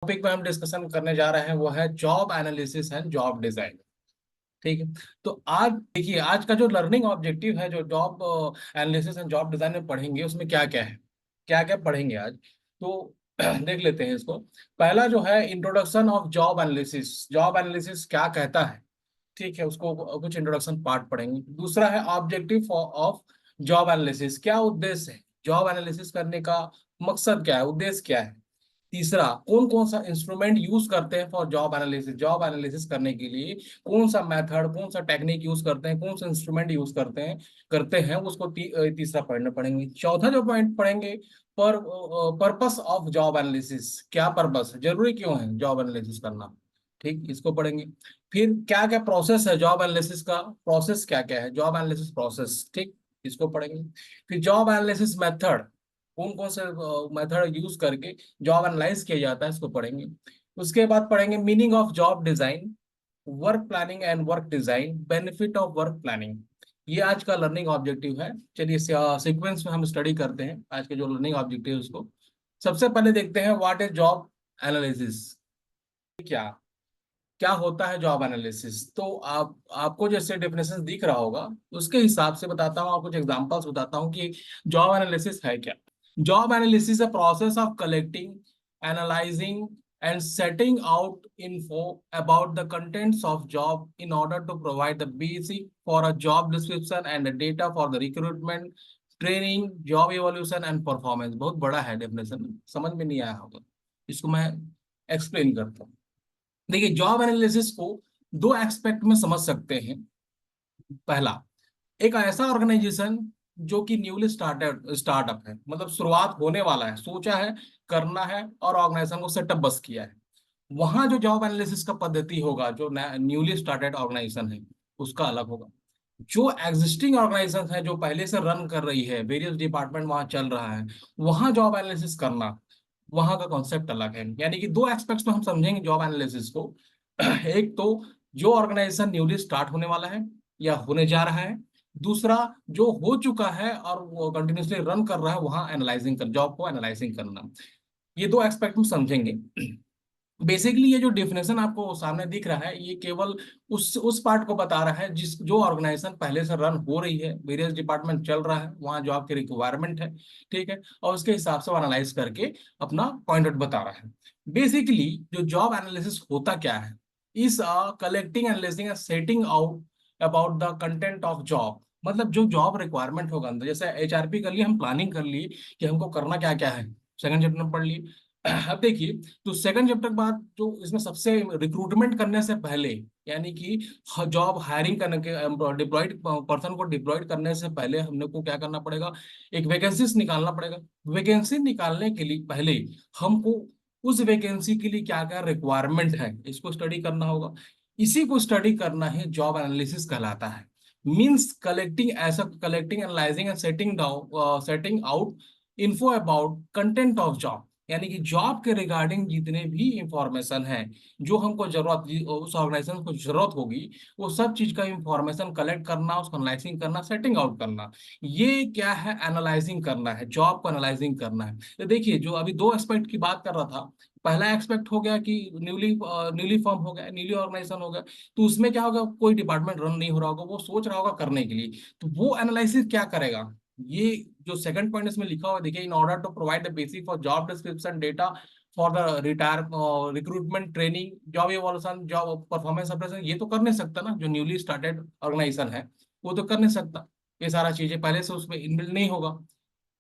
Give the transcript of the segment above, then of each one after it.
Topic में हम discussion करने जा रहे हैं वो है job analysis and job design. ठीक है। तो आज देखिए, आज का जो लर्निंग ऑब्जेक्टिव है जो job analysis and job design में पढ़ेंगे उसमें क्या क्या है, क्या क्या पढ़ेंगे आज। तो देख लेते हैं इसको। पहला जो है introduction of job analysis, job analysis क्या कहता है, ठीक है, उसको कुछ इंट्रोडक्शन पार्ट पढ़ेंगे। दूसरा है ऑब्जेक्टिव ऑफ जॉब एनालिसिस, क्या उद्देश्य है जॉब एनालिसिस करने का, मकसद क्या है, उद्देश्य क्या है। तीसरा, कौन कौन सा इंस्ट्रूमेंट यूज करते हैं for job analysis, job analysis करने के लिए कौन सा मेथड, कौन सा टेक्निक यूज करते हैं, कौन सा इंस्ट्रूमेंट यूज करते हैं उसको तीसरा पढ़ना पढ़ेंगे। चौथा जो पॉइंट पढ़ेंगे, पर्पस ऑफ जॉब एनालिसिस, क्या पर्पस है, जरूरी क्यों है जॉब एनालिसिस करना, ठीक, इसको पढ़ेंगे। फिर क्या क्या प्रोसेस है जॉब एनालिसिस का, प्रोसेस क्या क्या है जॉब एनालिसिस प्रोसेस, ठीक, इसको पढ़ेंगे। फिर जॉब एनालिसिस मेथड, कौन कौन से मेथड यूज करके जॉब एनालाइज किया जाता है, इसको पढ़ेंगे। उसके बाद पढ़ेंगे meaning of job design, work planning and work design, benefit of work planning. ये आज का लर्निंग ऑब्जेक्टिव है। चलिए सीक्वेंस में हम स्टडी करते हैं आज के जो लर्निंग ऑब्जेक्टिव है उसको। सबसे पहले देखते हैं व्हाट इज जॉब एनालिसिस, क्या क्या होता है जॉब एनालिसिस। तो आपको जैसे डेफिनेशन दिख रहा होगा उसके हिसाब से बताता हूँ, आपको कुछ एग्जांपल्स बताता हूँ कि जॉब एनालिसिस है क्या। जॉब एनालिसिस है process of collecting, analysing and setting out info about the contents of job in order to provide the basic for a job description and the data for the recruitment, training, job evaluation and performance। बहुत बड़ा है definition, समझ में नहीं आया होगा, इसको मैं एक्सप्लेन करता हूँ। देखिए, जॉब एनालिसिस को दो एस्पेक्ट में समझ सकते हैं। पहला, एक ऐसा ऑर्गेनाइजेशन जो कि न्यूली स्टार्टेड स्टार्टअप है, मतलब शुरुआत होने वाला है, सोचा है, करना है और ऑर्गेनाइजेशन को सेटअप बस किया है, वहां जो जॉब एनालिसिस का पद्धति होगा, जो न्यूली स्टार्टेड ऑर्गेनाइजेशन है उसका अलग होगा। जो एग्जिस्टिंग ऑर्गेनाइजेशन है जो पहले से रन कर रही है, वेरियस डिपार्टमेंट वहां चल रहा है, वहां जॉब एनालिसिस करना, वहां का कॉन्सेप्ट अलग है। यानी कि दो एस्पेक्ट्स में हम समझेंगे जॉब एनालिसिस को। एक तो जो ऑर्गेनाइजेशन न्यूली स्टार्ट होने वाला है या होने जा रहा है, दूसरा जो हो चुका है और वो कंटिन्यूसली रन कर रहा है, वहां एनालाइजिंग कर, जॉब को एनालाइजिंग करना। ये दो एस्पेक्ट में समझेंगे। बेसिकली ये जो डेफिनेशन आपको सामने दिख रहा है ये केवल उस पार्ट को बता रहा है जिस जो ऑर्गेनाइजेशन पहले से रन हो रही है, वेरियस डिपार्टमेंट चल रहा है, वहाँ जॉब की रिक्वायरमेंट है, ठीक है, और उसके हिसाब से वो एनालाइज करके अपना पॉइंट आउट बता रहा है। बेसिकली जो जॉब एनालिसिस होता क्या है, इस collecting, analysing, setting out about the content of job, मतलब जो जॉब रिक्वायरमेंट होगा अंदर, जैसे एचआरपी कर लिए, हम प्लानिंग कर लिए कि हमको करना क्या क्या है, सेकंड चैप्टर में पढ़ लिए। अब देखिए, तो सेकंड चैप्टर के बाद जो इसमें सबसे रिक्रूटमेंट करने से पहले, यानी कि जॉब हायरिंग करने के, डिप्लॉयड पर्सन को डिप्लॉयड करने से पहले हमने को क्या करना पड़ेगा, एक वैकेंसीज निकालना पड़ेगा। वैकेंसी निकालने के लिए पहले हमको उस वैकेंसी के लिए क्या क्या रिक्वायरमेंट है इसको स्टडी करना होगा। इसी को स्टडी करना है जॉब एनालिसिस कहलाता है। मींस कलेक्टिंग, ऐसा collecting, analysing and setting out info about content of job, यानी कि जॉब के रिगार्डिंग जितने भी इंफॉर्मेशन है जो हमको जरूरत, उस ऑर्गेनाइजेशन को जरूरत होगी, वो सब चीज का इंफॉर्मेशन कलेक्ट करना, उसको एनालाइजिंग करना, सेटिंग आउट करना, ये क्या है, एनालाइजिंग करना है, जॉब को एनालाइजिंग करना है। तो देखिए, जो अभी दो एक्सपेक्ट की बात कर रहा था, पहला एक्सपेक्ट हो गया कि न्यूली न्यूली फॉर्म हो गया, न्यूली ऑर्गेनाइजेशन हो गया, तो उसमें क्या होगा, कोई डिपार्टमेंट रन नहीं हो रहा होगा, वो सोच रहा होगा करने के लिए, तो वो एनालिसिस क्या करेगा, ये जो सेकंड पॉइंट इसमें लिखा हुआ देखिए, in order to provide the basic for job description, data for the retire, recruitment, training, job evolution, job performance appraisal, ये तो कर नहीं सकता ना, जो न्यूली स्टार्टेड ऑर्गेनाइजेशन है वो तो कर नहीं सकता। ये सारा चीजें पहले से उसमें इनबिल्ट नहीं होगा,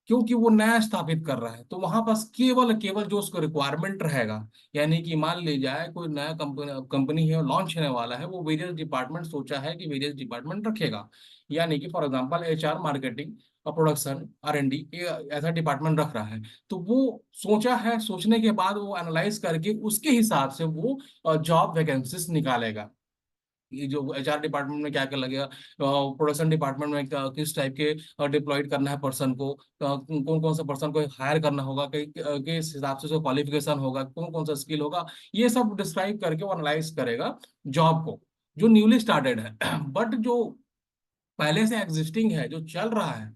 क्योंकि वो नया स्थापित कर रहा है, तो वहां पास केवल केवल जो उसको रिक्वायरमेंट रहेगा, यानी कि मान ली जाए कोई नया कंपनी है, लॉन्च होने वाला है, वो वेरियस डिपार्टमेंट सोचा है कि वेरियस डिपार्टमेंट रखेगा, यानी कि फॉर एग्जांपल एचआर, मार्केटिंग और प्रोडक्शन, आर&डी, ऐसा डिपार्टमेंट रख रहा है, तो वो सोचा है, सोचने के बाद वो एनालाइज करके उसके हिसाब से वो जॉब वैकेंसीज निकालेगा। ये जो एचआर डिपार्टमेंट में क्या क्या लगेगा, प्रोडक्शन डिपार्टमेंट में किस टाइप के डिप्लॉयड करना है पर्सन को, कौन कौन सा पर्सन को हायर करना होगा, किस हिसाब से उसका क्वालिफिकेशन होगा, कौन कौन सा स्किल होगा, ये सब डिस्क्राइब करके वो एनालाइज करेगा जॉब को, जो न्यूली स्टार्टेड है। बट जो पहले से एग्जिस्टिंग है, जो चल रहा है,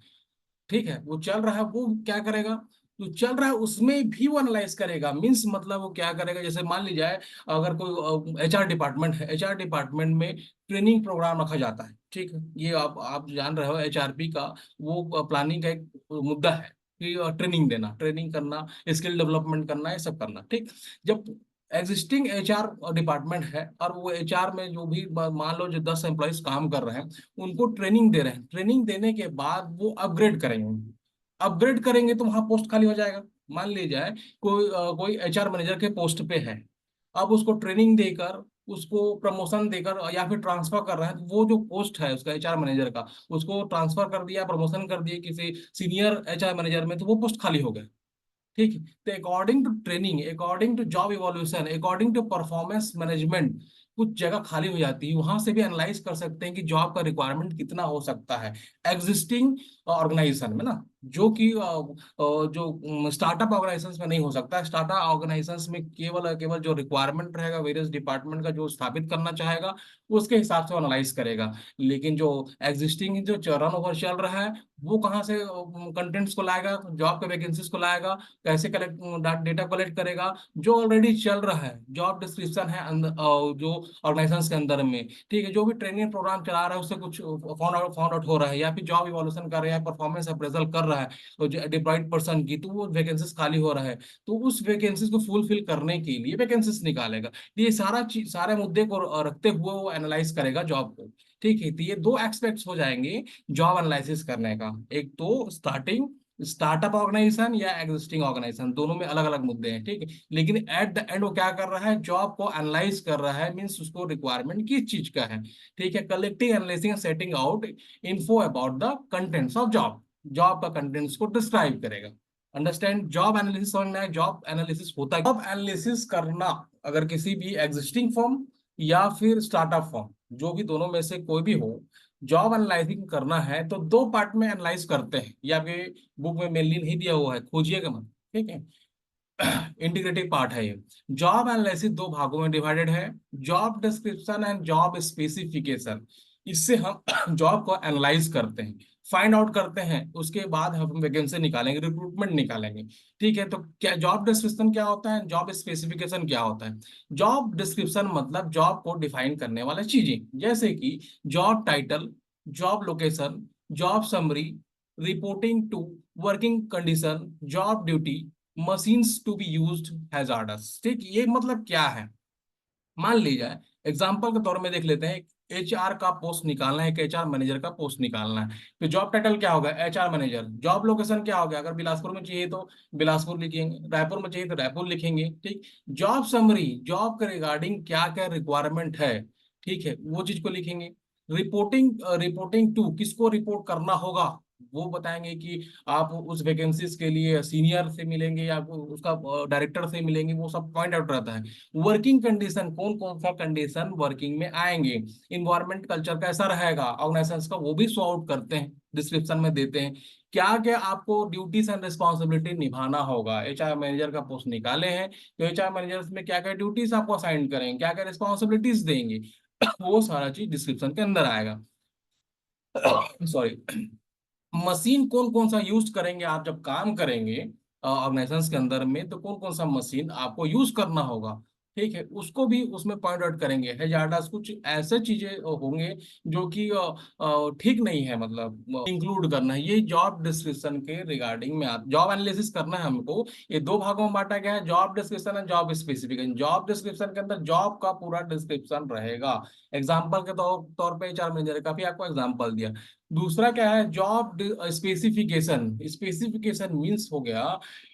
ठीक है, वो चल रहा है, वो क्या करेगा, तो चल रहा है उसमें भी वो एनालाइज करेगा। मीन्स मतलब वो क्या करेगा, जैसे मान लीजिए अगर कोई एचआर डिपार्टमेंट है, एचआर डिपार्टमेंट में ट्रेनिंग प्रोग्राम रखा जाता है, ठीक है, ये आप जान रहे हो एचआरपी का वो प्लानिंग का एक मुद्दा है कि ट्रेनिंग देना, ट्रेनिंग करना, स्किल डेवलपमेंट करना, ये सब करना, ठीक। जब एग्जिस्टिंग एचआर डिपार्टमेंट है और वो एचआर में जो भी मान लो जो 10 एम्प्लॉयज काम कर रहे हैं, उनको ट्रेनिंग दे रहे हैं, ट्रेनिंग देने के बाद वो अपग्रेड करेंगे, अपग्रेड करेंगे तो वहां पोस्ट खाली हो जाएगा। मान लीजिए कोई एचआर मैनेजर के पोस्ट पे है, अब उसको ट्रेनिंग देकर, उसको प्रमोशन देकर या फिर ट्रांसफर कर रहा है, तो वो जो पोस्ट है उसका एचआर मैनेजर का, उसको ट्रांसफर कर दिया, प्रमोशन कर दिया किसी सीनियर एचआर मैनेजर में, तो वो पोस्ट खाली हो गया, ठीक है। तो according to training, according to job evolution, according to performance management, कुछ जगह खाली हो जाती है, वहां से भी एनालाइज कर सकते हैं कि जॉब का रिक्वायरमेंट कितना हो सकता है एग्जिस्टिंग ऑर्गेनाइजेशन में ना, जो कि जो स्टार्टअप ऑर्गेनाइजेशंस में नहीं हो सकता। स्टार्टअप ऑर्गेनाइजेशंस में केवल केवल जो रिक्वायरमेंट रहेगा वेरियस डिपार्टमेंट का जो स्थापित करना चाहेगा, उसके हिसाब से एनालाइज करेगा। लेकिन जो एग्जिस्टिंग जो रन ओवर चल रहा है, वो कहाँ से कंटेंट्स को लाएगा, जॉब के वैकेंसीज को लाएगा, कैसे कलेक्ट डेटा कलेक्ट करेगा, जो ऑलरेडी चल रहा है, जॉब डिस्क्रिप्शन है अंदर जो ऑर्गेनाइजेशन के अंदर में, ठीक है, जो भी ट्रेनिंग प्रोग्राम चला रहा है उससे कुछ फाउंड आउट हो रहा है, या फिर जॉब इवोल्यूशन कर रहा है, परफॉर्मेंस अप्रेजल कर रहा है तो डिप्लॉयड पर्सन की, तो वो वैकेंसीज खाली हो रहा है, तो उस वैकेंसीज को फुलफिल करने के लिए वैकेंसीज निकालेगा। तो ये सारा चीज, सारे मुद्दे को रखते हुए वो एनालाइज करेगा जॉब को, ठीक है। तो ये दो एक्सपेक्ट्स हो जाएंगे जॉब एनालिसिस करने का, एक तो स्टार्टअप ऑर्गेनाइजेशन या एग्जिस्टिंग ऑर्गेनाइजेशन, दोनों में अलग अलग मुद्दे हैं, ठीक है। लेकिन एट द एंड वो क्या कर रहा है, जॉब को एनालाइज कर रहा है, मीन्स उसको रिक्वायरमेंट किस चीज का है, ठीक है। Collecting, analysing, setting out info about the contents of job, job का कंटेंट्स को डिस्क्राइब करेगा। अंडरस्टैंड जॉब एनालिसिस, समझना है जॉब एनालिसिस होता है। जॉब एनालिसिस करना अगर किसी भी एग्जिस्टिंग फर्म या फिर स्टार्टअप फर्म, जो भी दोनों में से कोई भी हो, जॉब एनालाइजिंग करना है तो दो पार्ट में एनालाइज करते हैं, या फिर बुक में मेनली नहीं दिया हुआ है, खोजिएगा मत, ठीक है। इंटीग्रेटिव पार्ट है ये। जॉब एनालिसिस दो भागों में डिवाइडेड है, job description and job specification. इससे हम जॉब को एनालाइज करते हैं, फाइंड आउट करते हैं, उसके बाद हम वैकेंसी निकालेंगे, रिक्रूटमेंट निकालेंगे, ठीक है। तो क्या जॉब डिस्क्रिप्शन क्या होता है, जॉब स्पेसिफिकेशन क्या होता है। जॉब डिस्क्रिप्शन मतलब जॉब को डिफाइन करने वाली चीजें, जैसे कि job title, job location, job summary, reporting to, working condition, job duty, machines to be used, hazardous, ठीक। ये मतलब क्या है, मान लीजिए एग्जांपल के तौर में देख लेते हैं, एचआर का पोस्ट निकालना है, एक एचआर मैनेजर का पोस्ट निकालना है, तो जॉब टाइटल क्या होगा, एचआर मैनेजर। जॉब लोकेशन क्या होगा, अगर बिलासपुर में चाहिए तो बिलासपुर लिखेंगे, रायपुर में चाहिए तो रायपुर लिखेंगे, ठीक। जॉब समरी, जॉब के रिगार्डिंग क्या क्या रिक्वायरमेंट है, ठीक है, वो चीज को लिखेंगे। रिपोर्टिंग टू, किसको रिपोर्ट करना होगा, वो बताएंगे कि आप उस वैकेंसीज के लिए सीनियर से मिलेंगे या उसका डायरेक्टर से मिलेंगे, वो सब पॉइंट आउट रहता है। वर्किंग कंडीशन, कौन कौन सा कंडीशन वर्किंग में आएंगे, इन्वायरमेंट कल्चर कैसा रहेगा ऑर्गेनाइजेशन का, वो भी शो आउट करते हैं, डिस्क्रिप्शन में देते हैं। क्या क्या आपको ड्यूटीज एंड रिस्पॉन्सिबिलिटी निभाना होगा, एचआर मैनेजर का पोस्ट निकाले हैं तो एचआर मैनेजर में क्या क्या ड्यूटीज आपको असाइन करेंगे, क्या क्या रिस्पॉन्सिबिलिटीज देंगे, वो सारा चीज डिस्क्रिप्शन के अंदर आएगा। सॉरी। मशीन कौन कौन सा यूज करेंगे आप जब काम करेंगे ऑर्गेनाइजेशन के अंदर में, तो कौन कौन सा मशीन आपको यूज करना होगा, ठीक है, उसको भी उसमें पॉइंट आउट करेंगे। हैजार्डस कुछ ऐसे चीजें होंगे जो कि ठीक नहीं है, मतलब इंक्लूड करना है, ये जॉब डिस्क्रिप्शन के रिगार्डिंग में जॉब एनालिसिस करना है हमको। ये दो भागों में बांटा गया है, job description and job specification. Job description के अंदर जॉब का पूरा डिस्क्रिप्शन रहेगा, एग्जाम्पल के तौर पे एचआर मैनेजर का भी आपको एग्जाम्पल दिया। दूसरा क्या है, जॉब स्पेसिफिकेशन। स्पेसिफिकेशन मीन्स हो गया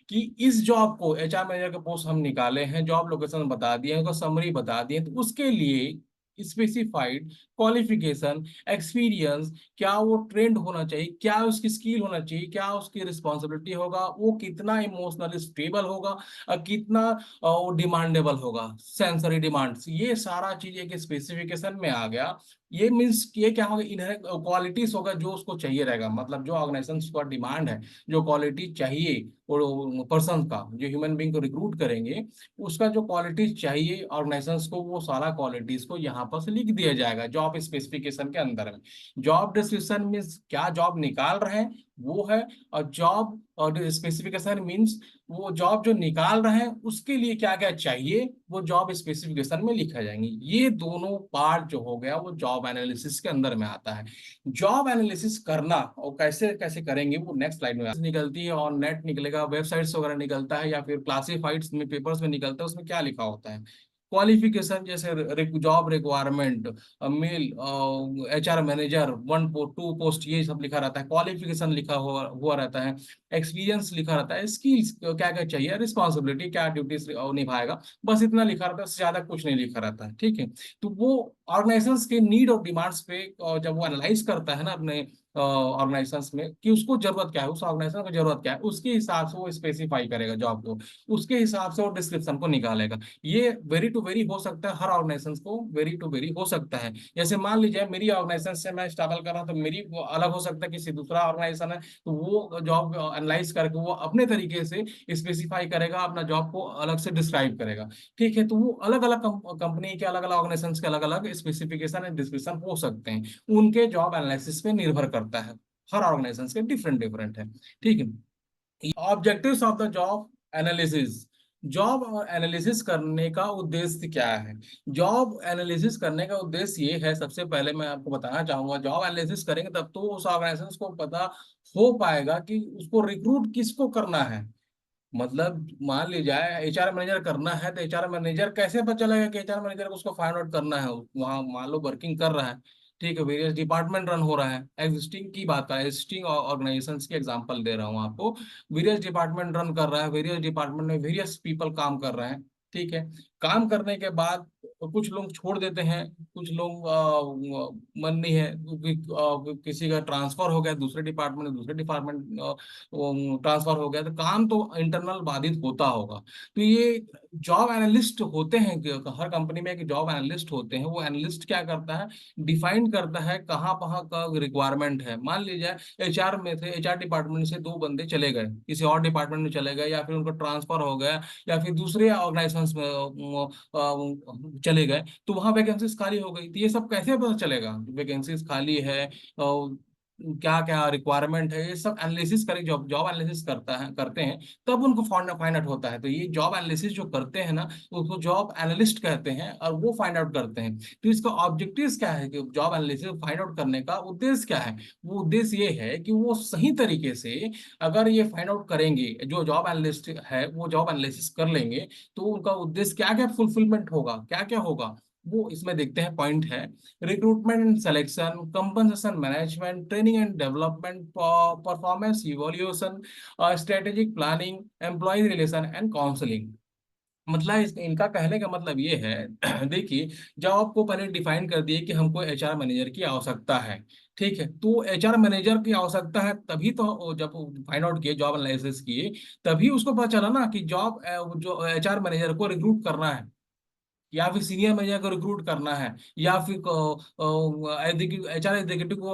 कि इस जॉब को, एचआर मैनेजर का पोस्ट हम निकाले हैं, जॉब लोकेशन बता दिए, उनका समरी बता दिए, तो उसके लिए स्पेसिफाइड क्वालिफिकेशन, एक्सपीरियंस, क्या वो ट्रेंड होना चाहिए, क्या उसकी स्किल होना चाहिए, क्या उसकी रिस्पॉन्सिबिलिटी होगा, वो कितना इमोशनली स्टेबल होगा, कितना वो डिमांडेबल होगा, सेंसरी डिमांड्स, ये सारा चीज एक स्पेसिफिकेशन में आ गया। ये मीन्स ये क्या होगा, इनहेरेंट क्वालिटीज होगा जो उसको चाहिए रहेगा, मतलब जो ऑर्गेनाइजेशन का डिमांड है, जो क्वालिटी चाहिए और पर्सन का, जो ह्यूमन बीइंग को रिक्रूट करेंगे, उसका जो क्वालिटीज चाहिए ऑर्गेनाइजेशन को, वो सारा क्वालिटीज को यहाँ पर से लिख दिया जाएगा जॉब स्पेसिफिकेशन के अंदर में। जॉब डिस्क्रिप्शन मीन्स क्या जॉब निकाल रहे हैं, वो है। और जॉब और स्पेसिफिकेशन मीन्स वो जॉब जो निकाल रहे हैं उसके लिए क्या क्या चाहिए, वो जॉब स्पेसिफिकेशन में लिखा जाएंगे। ये दोनों पार्ट जो हो गया वो जॉब एनालिसिस के अंदर में आता है। जॉब एनालिसिस करना और कैसे कैसे करेंगे वो नेक्स्ट स्लाइड में निकलती है, और नेट निकलेगा, वेबसाइट्स वगैरह निकलता है, या फिर क्लासिफाइड्स में पेपर्स में निकलता है, उसमें क्या लिखा होता है। क्वालिफिकेशन जैसे job requirement, male, HR manager, 1 2 post, ये सब लिखा रहता है। क्वालिफिकेशन लिखा हुआ रहता है। एक्सपीरियंस लिखा रहता है। स्किल्स क्या क्या चाहिए, रिस्पॉन्सिबिलिटी क्या ड्यूटीज निभाएगा, बस इतना लिखा रहता है, उससे ज्यादा कुछ नहीं लिखा रहता है। ठीक है। तो वो ऑर्गेनाइजेशंस के नीड और डिमांड्स पे जब वो एनालाइज करता है ना अपने ऑर्गेनाइजेशंस में कि उसको जरूरत क्या है, उस ऑर्गेनाइजेशन को जरूरत क्या है, उसके हिसाब से वो स्पेसिफाई करेगा जॉब को, उसके हिसाब से वो डिस्क्रिप्शन को निकालेगा। ये वेरी टू वेरी हो सकता है, हर ऑर्गेनाइजेशन को वेरी टू वेरी हो सकता है। जैसे मान लीजिए मेरी ऑर्गेनाइजेशन से मैं स्ट्रगल कर रहा हूँ, तो मेरी वो अलग हो सकता है, किसी दूसरा ऑर्गेनाइजेशन है तो वो जॉब एनालाइज करके वो अपने तरीके से स्पेसिफाई करेगा, अपना जॉब को अलग से डिस्क्राइब करेगा। ठीक है। तो वो अलग अलग कंपनी के अलग अलग ऑर्गेनाइजेशन के अलग अलग स्पेसिफिकेशन एंड डिस्क्रिप्शन हो सकते हैं, उनके जॉब एनालिसिस पे निर्भर करता है। हर ऑर्गेनाइजेशन के डिफरेंट डिफरेंट है। ठीक है। Objectives of the job analysis. Job analysis करने का उद्देश्य क्या है? जॉब एनालिसिस करने का उद्देश्य ये है, सबसे पहले मैं आपको बताना चाहूंगा, जॉब एनालिसिस करेंगे तब तो उस ऑर्गेनाइजेशन को पता हो पाएगा कि उसको रिक्रूट किसको करना है। मतलब मान ली जाए HR मैनेजर करना है, तो HR मैनेजर कैसे पता चलेगा कि HR मैनेजर को उसको फाइंड आउट करना है? वहाँ मान लो वर्किंग कर रहा है, ठीक है, वेरियस डिपार्टमेंट रन हो रहा है, एग्जिस्टिंग की बात है, एग्जिस्टिंग ऑर्गेनाइजेशंस की एग्जांपल दे रहा हूँ आपको। वेरियस डिपार्टमेंट रन कर रहा है, वेरियस डिपार्टमेंट में वेरियस पीपल काम कर रहे हैं। ठीक है। काम करने के बाद कुछ लोग छोड़ देते हैं, कुछ लोग मन नहीं है, क्योंकि किसी का ट्रांसफर हो गया दूसरे डिपार्टमेंट, दूसरे डिपार्टमेंट ट्रांसफर हो गया, तो काम तो इंटरनल बाधित होता होगा। तो ये जॉब एनालिस्ट होते हैं हर कंपनी में एक जॉब एनालिस्ट होते हैं। वो एनालिस्ट क्या करता है, डिफाइन करता है कहाँ कहाँ का रिक्वायरमेंट है। मान लीजिए HR में थे, HR डिपार्टमेंट से 2 बंदे चले गए, किसी और डिपार्टमेंट में चले गए, या फिर उनका ट्रांसफर हो गया, या फिर दूसरे ऑर्गेनाइजेशन में चले गए, तो वहां वैकेंसीज खाली हो गई। तो ये सब कैसे पता चलेगा वैकेंसीज खाली है, क्या क्या रिक्वायरमेंट है, ये सब एनालिसिस करें, जॉब जॉब एनालिसिस करते हैं, तब उनको फाइंड आउट होता है। तो ये जॉब एनालिसिस जो करते हैं ना, उसको जॉब एनालिस्ट कहते हैं, और वो फाइंड आउट करते हैं। तो इसका ऑब्जेक्टिव क्या है कि जॉब एनालिसिस फाइंड आउट करने का उद्देश्य क्या है? वो उद्देश्य ये है कि वो सही तरीके से अगर ये फाइंड आउट करेंगे, जो जॉब एनालिस्ट है वो जॉब एनालिसिस कर लेंगे, तो उनका उद्देश्य क्या क्या फुलफिलमेंट होगा, क्या क्या होगा, वो इसमें देखते हैं। पॉइंट है recruitment and selection, compensation management, training and development, performance evolution, strategic planning, employ relation and counselling. मतलब इनका कहने का मतलब ये है देखिए, जब आपको पहले डिफाइन कर दिए कि हमको HR मैनेजर की आवश्यकता है, ठीक है, तो HR मैनेजर की आवश्यकता है, तभी तो जब फाइंड आउट किए, जॉब एनालिसिस किए, तभी उसको पता चला ना कि जॉब जो HR मैनेजर को रिक्रूट करना है, या फिर सीनियर मैनेजर को रिक्रूट करना है, या फिर HR एग्जीक्यूटिव को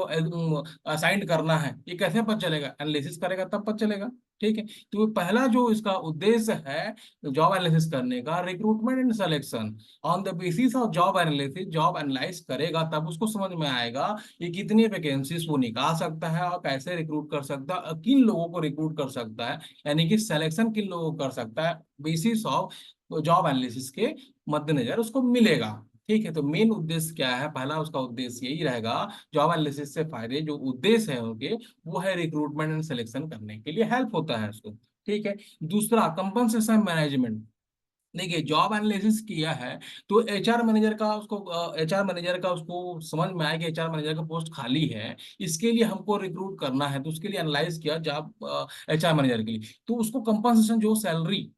असाइन करना है, ये कैसे पता चलेगा? एनालिसिस करेगा तब पता चलेगा। ठीक है। तो पहला जो इसका उद्देश्य है जॉब एनालिसिस करने का, recruitment and selection. On the basis of job analysis, job analyse करेगा तब उसको समझ में आएगा कि कितनी वैकेंसीज वो निकाल सकता है, और कैसे रिक्रूट कर सकता है, और किन लोगों को रिक्रूट कर सकता है, यानी कि सिलेक्शन किन लोगों को कर सकता है, बेसिस ऑफ जॉब एनालिसिस के मद्देनजर उसको मिलेगा। ठीक है। तो मेन उद्देश्य क्या है? पहला उसका उद्देश्य यही रहेगा, जॉब एनालिसिस से फायदे जो उद्देश्य है उनके, वो है रिक्रूटमेंट एंड सिलेक्शन करने के लिए हेल्प होता है उसको। ठीक है। दूसरा कंपनसेशन मैनेजमेंट। देखिए जॉब एनालिसिस किया है, तो एचआर मैनेजर का उसको समझ में आया कि HR मैनेजर का पोस्ट खाली है, इसके लिए हमको रिक्रूट करना है, तो उसके लिए एनालाइज किया जॉब HR मैनेजर के लिए, तो उसको कंपनसेशन जो सैलरी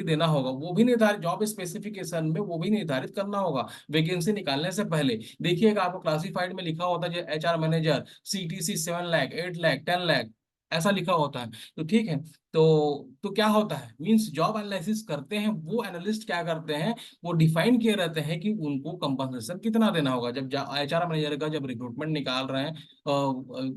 देना होगा वो भी निर्धारित, जॉब स्पेसिफिकेशन में वो भी निर्धारित करना होगा वैकेंसी निकालने से पहले। देखिएगा आपको क्लासिफाइड में लिखा होता है HR manager CTC 7 lakh, 8 lakh, 10 lakh, ऐसा लिखा होता है। तो ठीक है। तो क्या होता है, मींस जॉब एनालिसिस करते हैं वो एनालिस्ट क्या करते हैं, वो डिफाइन किए रहते हैं कि उनको कंपनसेशन कितना देना होगा। जब HR मैनेजर का जब रिक्रूटमेंट निकाल रहे हैं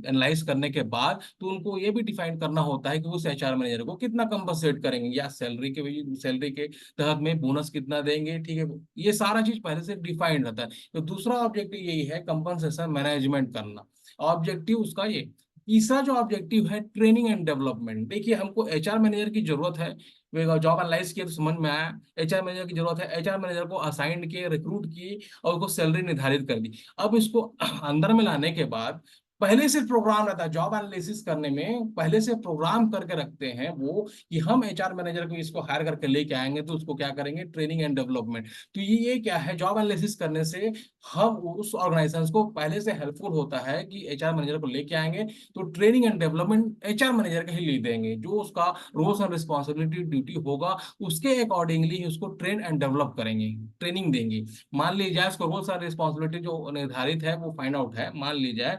एनालाइज करने के बाद, तो उनको ये भी डिफाइन करना होता है कि उस HR मैनेजर को कितना कंपनसेट करेंगे, या सैलरी के तहत में बोनस कितना देंगे। ठीक है। ये सारा चीज पहले से डिफाइंड रहता है। तो दूसरा ऑब्जेक्टिव यही है कंपनसेशन मैनेजमेंट करना। ऑब्जेक्टिव उसका ये तीसरा जो ऑब्जेक्टिव है ट्रेनिंग एंड डेवलपमेंट। देखिए हमको एचआर मैनेजर की जरूरत है, जॉब एनालाइज किया तो समझ में आया एचआर मैनेजर की जरूरत है। एचआर मैनेजर को असाइंड किए, रिक्रूट किए और उसको सैलरी निर्धारित कर दी। अब इसको अंदर में लाने के बाद पहले से प्रोग्राम रहता है जॉब एनालिसिस करने में, पहले से प्रोग्राम करके रखते हैं वो कि हम एचआर मैनेजर को इसको हायर करके लेके आएंगे तो उसको क्या करेंगे, ट्रेनिंग एंड डेवलपमेंट। तो ये क्या है, जॉब एनालिसिस करने से हम उस ऑर्गेनाइजेशन को पहले से हेल्पफुल होता है कि एचआर मैनेजर को लेके आएंगे तो training and development HR manager का ही लीड देंगे, जो उसका रोल्स एंड रिस्पॉन्सिबिलिटी ड्यूटी होगा उसके अकॉर्डिंगली ही उसको ट्रेन एंड डेवलप करेंगे, ट्रेनिंग देंगे। मान लीजिए उसको रोल्स एंड रिस्पॉन्सिबिलिटी जो निर्धारित है वो फाइंड आउट है, मान लीजिए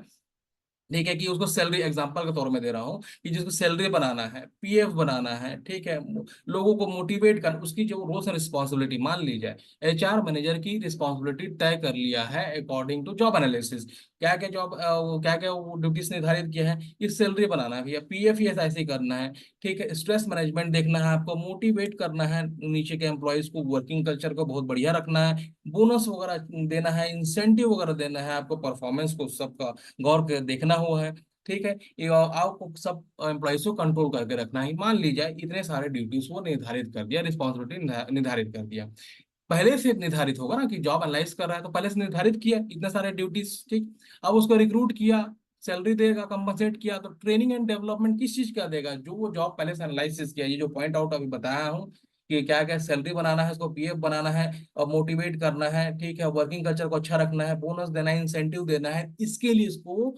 ठीक है कि उसको सैलरी एग्जांपल के तौर में दे रहा हूँ कि जिसको सैलरी बनाना है, पीएफ बनाना है, ठीक है, लोगों को मोटिवेट कर, उसकी जो रोल्स एंड रिस्पॉन्सिबिलिटी मान ली जाए, एचआर मैनेजर की रिस्पॉन्सिबिलिटी तय कर लिया है अकॉर्डिंग टू जॉब एनालिसिस। क्या क्या जॉब, क्या क्या वो ड्यूटीज निर्धारित किया है, कि सैलरी बनाना है भैया, पीएफ ही ऐसा ऐसे ही करना है, ठीक है, स्ट्रेस मैनेजमेंट देखना है आपको, मोटिवेट करना है नीचे के एम्प्लॉयज को, वर्किंग कल्चर को बहुत बढ़िया रखना है, बोनस वगैरह देना है, इंसेंटिव वगैरह देना है आपको, परफॉर्मेंस को सबका गौर के देखना हुआ है, ठीक है, ये आपको सब एम्प्लॉइज को कंट्रोल करके रखना है। मान लीजिए इतने सारे ड्यूटीज वो निर्धारित कर दिया, रिस्पॉन्सिबिलिटी निर्धारित कर दिया, पहले से निर्धारित होगा ना कि जॉब एनालाइज कर रहा है तो पहले से निर्धारित किया इतने सारे ड्यूटीज, ठीक। अब उसको रिक्रूट किया, सैलरी देगा, कंपनसेट किया, तो ट्रेनिंग एंड डेवलपमेंट किस चीज का देगा, जो वो जॉब पहले से एनालिसिस किया, ये जो पॉइंट आउट अभी बताया हूँ कि क्या क्या सैलरी बनाना है, उसको पीएफ बनाना है और मोटिवेट करना है, ठीक है, वर्किंग कल्चर को अच्छा रखना है, बोनस देना है, इंसेंटिव देना है, इसके लिए इसको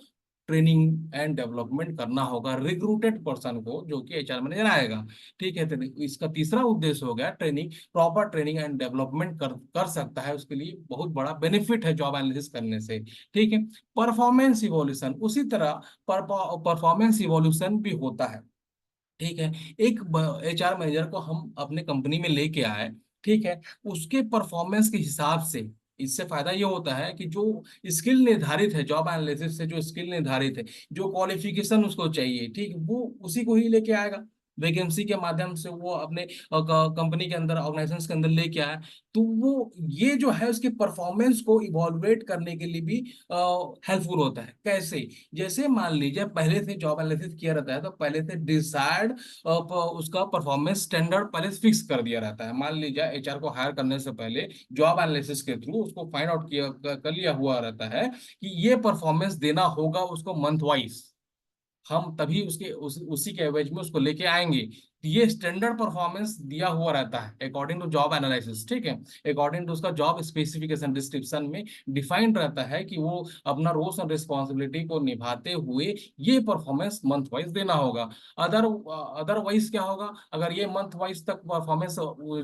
ट्रेनिंग एंड डेवलपमेंट करना होगा रिक्रूटेड पर्सन को, जो कि एचआर मैनेजर आएगा, ठीक है। तो इसका तीसरा उद्देश्य हो गया training, proper training and development कर सकता है, उसके लिए बहुत बड़ा बेनिफिट है जॉब एनालिसिस करने से, ठीक है। परफॉर्मेंस इवोल्यूशन, उसी तरह परफॉर्मेंस इवोल्यूशन भी होता है, ठीक है। एक एचआर मैनेजर को हम अपने कंपनी में लेके आए, ठीक है, उसके परफॉर्मेंस के हिसाब से इससे फायदा ये होता है कि जो स्किल निर्धारित है जॉब एनालिसिस से, जो स्किल निर्धारित है, जो क्वालिफिकेशन उसको चाहिए, ठीक, वो उसी को ही लेके आएगा, वैकेंसी के माध्यम से वो अपने कंपनी के अंदर, ऑर्गेनाइजेशन के अंदर लेके आया, तो वो ये जो है उसके परफॉर्मेंस को इवॉल्वेट करने के लिए भी हेल्पफुल होता है। कैसे, जैसे मान लीजिए पहले से जॉब एनालिसिस किया रहता है तो पहले से डिसाइड उसका परफॉर्मेंस स्टैंडर्ड पहले से फिक्स कर दिया रहता है। मान लीजिए एचआर को हायर करने से पहले जॉब एनालिसिस के थ्रू उसको फाइंड आउट किया कर लिया हुआ रहता है कि ये परफॉर्मेंस देना होगा उसको मंथ वाइज, हम तभी उसी के एवरेज में उसको लेके आएंगे। तो ये स्टैंडर्ड परफॉर्मेंस दिया हुआ रहता है अकॉर्डिंग टू जॉब एनालिसिस, ठीक है, अकॉर्डिंग टू उसका जॉब स्पेसिफिकेशन डिस्क्रिप्शन में डिफाइंड रहता है कि वो अपना रोल्स एंड रिस्पॉन्सिबिलिटी को निभाते हुए ये परफॉर्मेंस मंथ वाइज देना होगा। अदर अदरवाइज क्या होगा, अगर ये मंथ वाइज तक परफॉर्मेंस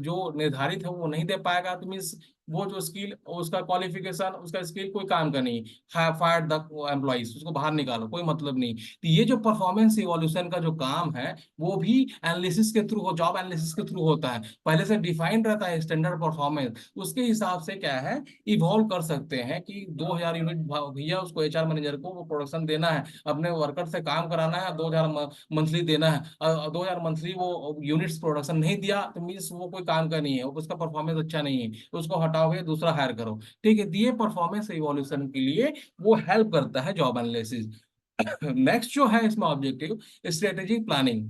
जो निर्धारित है वो नहीं दे पाएगा तो मीन्स वो जो स्किल, उसका क्वालिफिकेशन, उसका स्किल कोई काम का नहीं, फायर द एम्प्लॉइज, उसको बाहर निकालो, कोई मतलब नहीं। तो ये जो परफॉर्मेंस इवोल्यूशन का जो काम है वो भी एनालिसिस के थ्रू, जॉब एनालिसिस के थ्रू होता है, पहले से डिफाइंड रहता है स्टैंडर्ड परफॉर्मेंस, उसके हिसाब से क्या है इवॉल्व कर सकते हैं कि 2000 यूनिट भैया उसको एचआर मैनेजर को वो प्रोडक्शन देना है, अपने वर्कर से काम कराना है, 2000 मंथली देना है, 2000 मंथली वो यूनिट्स प्रोडक्शन नहीं दिया तो मीन्स वो कोई काम का नहीं है, उसका परफॉर्मेंस अच्छा नहीं है, तो उसको हटाओगे दूसरा हायर करो, ठीक है। दिए परफॉर्मेंस इवोल्यूशन के लिए वो हेल्प करता है जॉब एनालिसिस। नेक्स्ट जो है इसमें objective, strategic planning.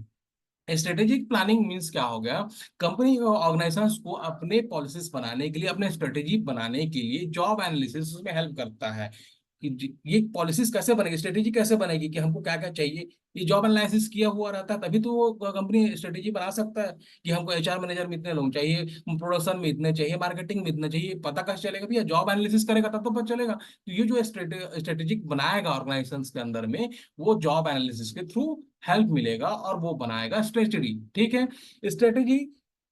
Strategic planning means क्या हो गया, कंपनी और ऑर्गेनाइजेशंस को अपने पॉलिसीज बनाने के लिए, अपने स्ट्रेटेजी बनाने के लिए जॉब एनालिसिस उसमें हेल्प करता है कि ये पॉलिसीज कैसे बनेगी, स्ट्रेटेजी कैसे बनेगी, कि हमको क्या क्या चाहिए, ये जॉब एनालिसिस किया हुआ रहता है तभी तो वो कंपनी स्ट्रेटेजी बना सकता है कि हमको एचआर मैनेजर में इतने लोग चाहिए, प्रोडक्शन में इतने चाहिए, मार्केटिंग में इतने चाहिए, पता कैसे चलेगा भैया, जॉब एनालिसिस करेगा तब तो पता चलेगा। तो ये जो स्ट्रेटेजिक बनाएगा ऑर्गेनाइजेशन के अंदर में, वो जॉब एनालिसिस के थ्रू हेल्प मिलेगा और वो बनाएगा स्ट्रेटेजी, ठीक है। स्ट्रेटेजी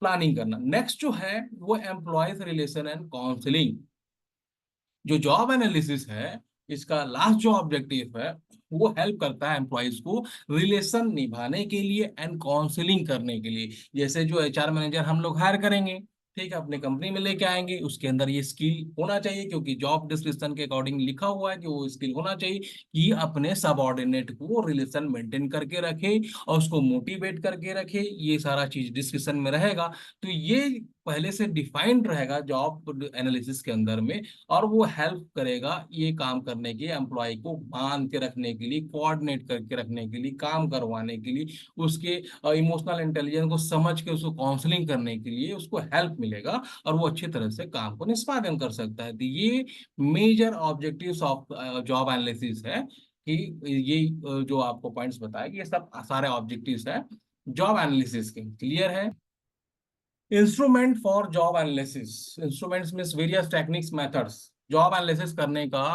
प्लानिंग करना। नेक्स्ट जो है वो एम्प्लॉयज रिलेशन एंड काउंसलिंग। जो जॉब एनालिसिस है इसका लास्ट जो ऑब्जेक्टिव है वो हेल्प करता है एम्प्लॉयज को रिलेशन निभाने के लिए एंड काउंसलिंग करने के लिए। जैसे जो एचआर मैनेजर हम लोग हायर करेंगे, ठीक है, अपने कंपनी में लेके आएंगे, उसके अंदर ये स्किल होना चाहिए क्योंकि जॉब डिस्क्रिप्शन के अकॉर्डिंग लिखा हुआ है कि वो स्किल होना चाहिए कि अपने सबऑर्डिनेट को रिलेशन मेंटेन करके रखे और उसको मोटिवेट करके रखे, ये सारा चीज डिस्क्रिप्शन में रहेगा। तो ये पहले से डिफाइंड रहेगा जॉब एनालिसिस के अंदर में, और वो हेल्प करेगा ये काम करने के, एम्प्लॉय को बांध के रखने के लिए, कोऑर्डिनेट करके रखने के लिए, काम करवाने के लिए, उसके इमोशनल इंटेलिजेंस को समझ के उसको काउंसलिंग करने के लिए उसको हेल्प मिलेगा, और वो अच्छी तरह से काम को निष्पादन कर सकता है। तो ये major objectives of job analysis है कि ये जो आपको पॉइंट्स बताए, ये सब सारे ऑब्जेक्टिव्स है जॉब एनालिसिस के। क्लियर है? Instrument for job analysis, instruments means various techniques methods, job analysis करने का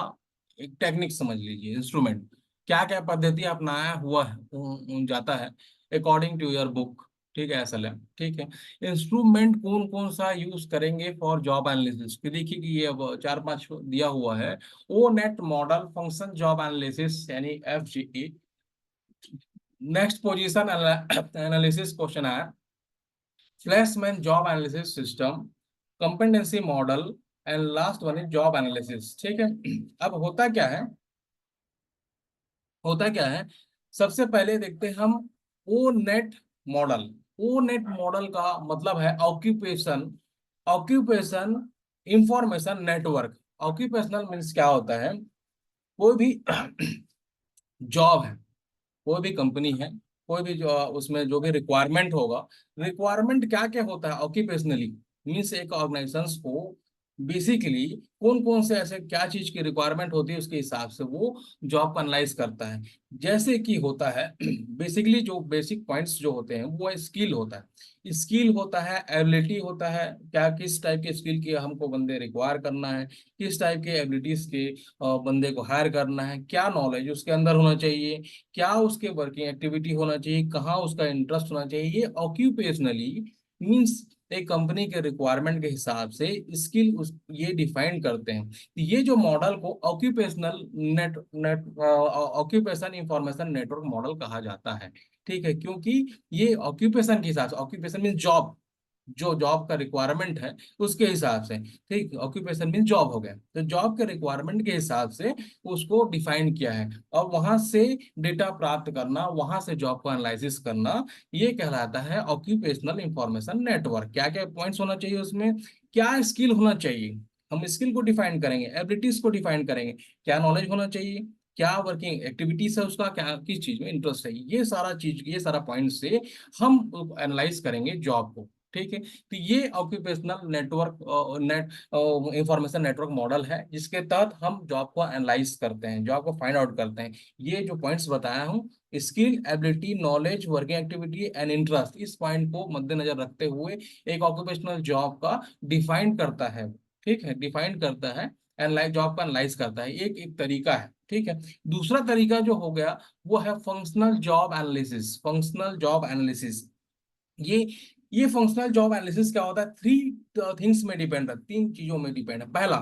एक टेक्निक समझ लीजिए। इंस्ट्रूमेंट क्या क्या पद्धति अपनाया हुआ है जाता है अकॉर्डिंग टू योर बुक, ठीक है, SLM, ठीक है। इंस्ट्रूमेंट कौन कौन सा यूज करेंगे फॉर जॉब एनालिसिस, देखिए कि ये अब 4-5 दिया हुआ है। O NET model function job analysis यानी FGE। Next position analysis question है Fleishman job analysis system, competency model, and last one is job analysis, ठीक है। अब होता क्या है, सबसे पहले देखते हैं हम ओ नेट मॉडल। ओ नेट मॉडल का मतलब है occupation, occupation information network. Occupational means क्या होता है, कोई भी जॉब है, कोई भी कंपनी है, कोई भी जो उसमें जो भी रिक्वायरमेंट होगा, रिक्वायरमेंट क्या क्या होता है ऑक्यूपेशनली, मीन्स एक ऑर्गेनाइजेशंस को बेसिकली कौन कौन से ऐसे क्या चीज की रिक्वायरमेंट होती है, उसके हिसाब से वो जॉब को एनालाइज करता है। जैसे कि होता है बेसिकली जो बेसिक पॉइंट्स जो होते हैं वो स्किल होता है, स्किल होता है, एबिलिटी होता है, क्या किस टाइप के स्किल की हमको बंदे रिक्वायर करना है, किस टाइप के एबिलिटीज के बंदे को हायर करना है, क्या नॉलेज उसके अंदर होना चाहिए, क्या उसके वर्किंग एक्टिविटी होना चाहिए, कहाँ उसका इंटरेस्ट होना चाहिए। ये ऑक्यूपेशनली मीन्स एक कंपनी के रिक्वायरमेंट के हिसाब से स्किल उस ये डिफाइन करते हैं। तो ये जो मॉडल को occupational net net occupation information network model कहा जाता है, ठीक है। क्योंकि ये ऑक्यूपेशन के हिसाब से, ऑक्यूपेशन मीन जॉब, जो जॉब का रिक्वायरमेंट है उसके हिसाब से, ठीक, ऑक्यूपेशन मीन जॉब हो गया, तो जॉब के रिक्वायरमेंट के हिसाब से उसको डिफाइन किया है, और वहां से डेटा प्राप्त करना, वहां से जॉब को एनालिसिस करना, ये कहलाता है ऑक्यूपेशनल इंफॉर्मेशन नेटवर्क। क्या क्या पॉइंट्स होना चाहिए उसमें, क्या स्किल होना चाहिए, हम स्किल को डिफाइन करेंगे, एबिलिटीज को डिफाइन करेंगे, क्या नॉलेज होना चाहिए, क्या वर्किंग एक्टिविटीज है उसका, क्या किस चीज में इंटरेस्ट है, ये सारा चीज, ये सारा पॉइंट से हम एनालाइज करेंगे जॉब को, ठीक है। तो ये occupational network net information network model है, जिसके तहत हम जॉब को एनालाइज करते हैं, जॉब को फाइंड आउट करते हैं। ये जो पॉइंट्स बताया हूँ, skill, ability, knowledge, working activity and interest, इस पॉइंट को मद्देनजर रखते हुए एक ऑक्यूपेशनल जॉब का डिफाइन करता है, ठीक है, डिफाइन करता है, एनालाइज, जॉब का एनालाइज करता है। एक तरीका है, ठीक है। दूसरा तरीका जो हो गया वो है functional job analysis, functional job analysis. ये ये फंक्शनल जॉब एनालिसिस क्या होता है, 3 थिंग्स में डिपेंड है, 3 चीजों में डिपेंड है। पहला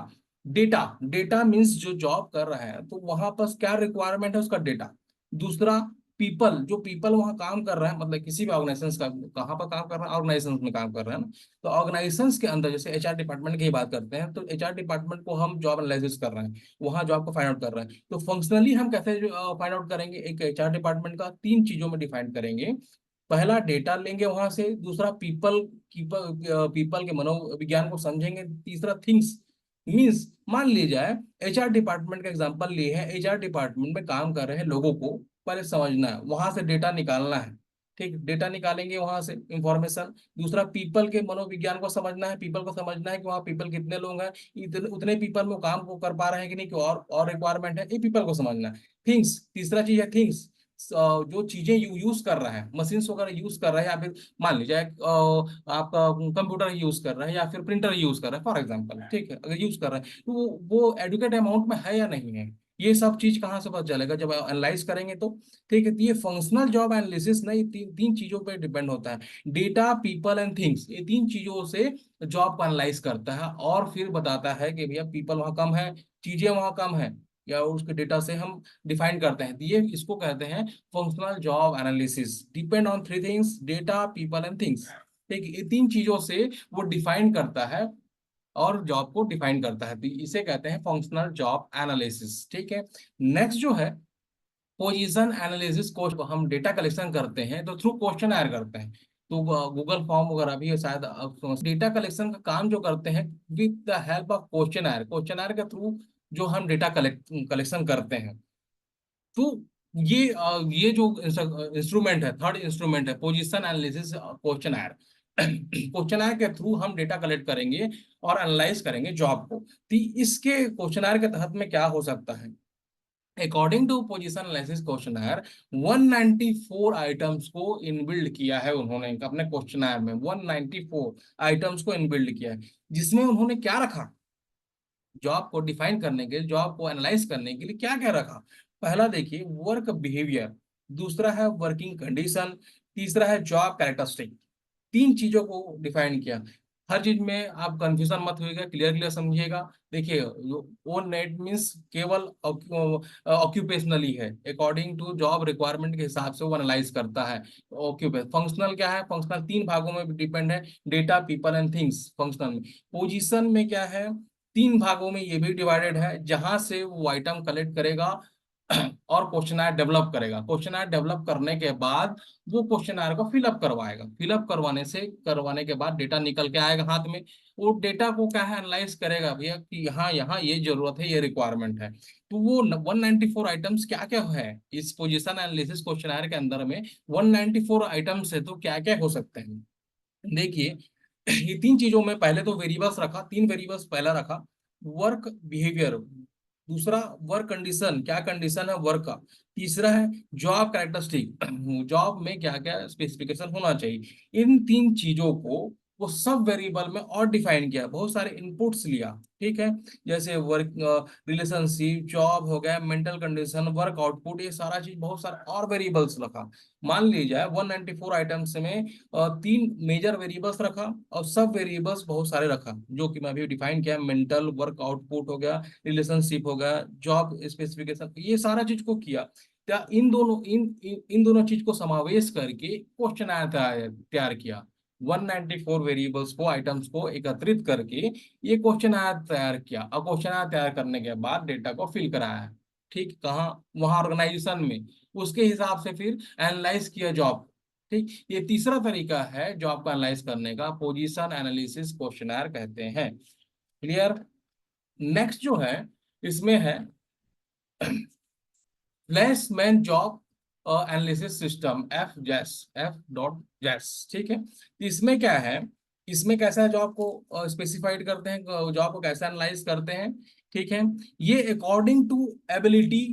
डेटा, डेटा मींस जो जॉब कर रहा है तो वहां पर क्या रिक्वायरमेंट है उसका डेटा। दूसरा पीपल, जो पीपल वहां काम कर रहा है, मतलब किसी भी ऑर्गेनाइजेशन का, कहाँ पर काम कर रहा है, ऑर्गेनाइजेशन में काम कर रहा है ना, तो ऑर्गेनाइजेशन के अंदर जैसे HR डिपार्टमेंट की ही बात करते हैं, तो HR डिपार्टमेंट को हम जॉब एनालिसिस कर रहे हैं, वहां जॉब को फाइंड आउट कर रहे हैं, तो फंक्शनली हम कैसे फाइंड आउट करेंगे, एक HR डिपार्टमेंट का 3 चीजों में डिफाइन करेंगे। पहला डेटा लेंगे वहां से, दूसरा पीपल, पीपल के मनोविज्ञान को समझेंगे, तीसरा थिंग्स मीन्स, मान ली जाए HR डिपार्टमेंट का एग्जांपल लिए है, HR डिपार्टमेंट में काम कर रहे हैं लोगों को पहले समझना है, वहां से डेटा निकालना है, ठीक, डेटा निकालेंगे वहां से इंफॉर्मेशन। दूसरा पीपल के मनोविज्ञान को समझना है, पीपल को समझना है कि वहाँ पीपल कितने लोग हैं, इतने उतने पीपल में वो काम को कर पा रहे हैं कि नहीं, कि और रिक्वायरमेंट है, ये पीपल को समझना है। थिंग्स, तीसरा चीज है थिंग्स, जो चीजें यूज कर रहा है, मशीन्स वगैरह यूज कर रहा है, या फिर मान लीजिए आपका कंप्यूटर यूज कर रहा है या फिर प्रिंटर यूज कर रहा है फॉर एग्जांपल, ठीक है, अगर यूज कर रहा है तो वो एडुकेट अमाउंट में है या नहीं है, ये सब चीज कहाँ से पता चलेगा, जब एनालाइज करेंगे तो, ठीक है। तो ये फंक्शनल जॉब एनालिसिस ना, ये तीन चीजों पे डिपेंड होता है, डेटा, पीपल एंड थिंग्स, ये 3 चीजों से जॉब को एनालाइज करता है, और फिर बताता है कि भैया पीपल वहाँ कम है, चीजें वहाँ कम है, या उसके डेटा से हम डिफाइन करते हैं। तो ये इसको कहते हैं functional job analysis, depend on 3 things, data, people and things, ठीक है। ये 3 चीजों से वो डिफाइन करता है और जॉब को डिफाइन करता है, तो इसे कहते हैं फंक्शनल जॉब एनालिसिस, ठीक है। नेक्स्ट जो है पोजीशन एनालिसिस, को हम डेटा कलेक्शन करते हैं तो थ्रू क्वेश्चन एयर करते हैं, तो गूगल फॉर्म वगैरह भी शायद डेटा कलेक्शन का काम जो करते हैं with the help of question के थ्रू जो हम डेटा कलेक्शन करते हैं। तो ये जो इंस्ट्रूमेंट है, थर्ड इंस्ट्रूमेंट है पोजीशन एनालिसिस क्वेश्चन आयर। क्वेश्चन आयर के थ्रू हम डेटा कलेक्ट करेंगे और एनालाइज करेंगे जॉब को। तो इसके क्वेश्चन आयर के तहत में क्या हो सकता है? According to position analysis questionnaire, 194 items को इनबिल्ड किया है उन्होंने अपने क्वेश्चनर में। 194 आइटम्स को इनबिल्ड किया है, जिसमें उन्होंने क्या रखा? जॉब को डिफाइन करने के लिए, जॉब को एनालाइज करने के लिए क्या क्या रखा? पहला देखिए वर्क बिहेवियर, दूसरा है वर्किंग कंडीशन, तीसरा है जॉब कैरेक्टरिस्टिक। तीन चीजों को डिफाइन किया। हर चीज में आप कंफ्यूजन मत होइएगा, क्लियर क्लियर समझिएगा। देखिए वो नेट मीन्स केवल ऑक्यूपेशनली है, अकॉर्डिंग टू जॉब रिक्वायरमेंट के हिसाब से वो एनालाइज करता है। ऑक्यूपेशन फंक्शनल क्या है? फंक्शनल तीन भागों में डिपेंड है, data people and things functional में। पोजीशन में क्या है? तीन भागों में ये भी डिवाइडेड है, जहां से वो आइटम कलेक्ट करेगा और क्वेश्चनर डेवलप करेगा। क्वेश्चनर डेवलप करने के बाद वो क्वेश्चनर को फिलअप करवाएगा। फिलअप करवाने के बाद डेटा निकल के आएगा हाथ में। वो डेटा को क्या है? एनालाइज करेगा भैया कि यहाँ यहाँ ये जरूरत है, ये रिक्वायरमेंट है। तो वो 194 आइटम्स क्या क्या है इस पोजीशन एनालिसिस क्वेश्चनर के अंदर में? 194 आइटम्स है तो क्या क्या हो सकते हैं? देखिए ये तीन चीजों में पहले तो वेरिएबल्स रखा, तीन वेरिएबल्स पहला रखा। वर्क बिहेवियर, दूसरा वर्क कंडीशन, क्या कंडीशन है वर्क का, तीसरा है जॉब कैरेक्टरिस्टिक, जॉब में क्या क्या स्पेसिफिकेशन होना चाहिए। इन तीन चीजों को वो सब वेरिएबल में और डिफाइन किया, बहुत सारे इनपुट्स लिया। ठीक है, जैसे वर्क रिलेशनशिप, जॉब हो गया, मेंटल कंडीशन, वर्क आउटपुट, ये सारा चीज बहुत सारे और वेरिएबल्स रखा। मान लीजिए 194 आइटम्स में तीन मेजर वेरिएबल्स रखा और सब वेरिएबल्स बहुत सारे रखा, जो कि मैं अभी डिफाइन किया। मेंटल, वर्क आउटपुट हो गया, रिलेशनशिप हो गया, जॉब स्पेसिफिकेशन, ये सारा चीज को किया। क्या इन दोनों चीज को समावेश करके क्वेश्चन आया तैयार किया। 194 वेरिएबल्स को, आइटम्स को एकत्रित करके ये क्वेश्चन आया तैयार किया, और क्वेश्चन आया तैयार करने के बाद डेटा को फिल कराया। ठीक, कहाँ? वहां ऑर्गेनाइजेशन में। उसके हिसाब से फिर एनालाइज किया जॉब। ठीक, ये तीसरा तरीका है जॉब को एनालाइज करने का, पोजीशन एनालिसिस क्वेश्चनर कहते हैं। क्लियर? नेक्स्ट जो है इसमें है Fleishman job analysis system, F जैस, एफ डॉट जैस। ठीक है, तो इसमें क्या है? इसमें कैसा जॉब को स्पेसिफाइड करते हैं, जॉब को कैसे एनालाइज करते हैं? ठीक है, ये अकॉर्डिंग टू एबिलिटी,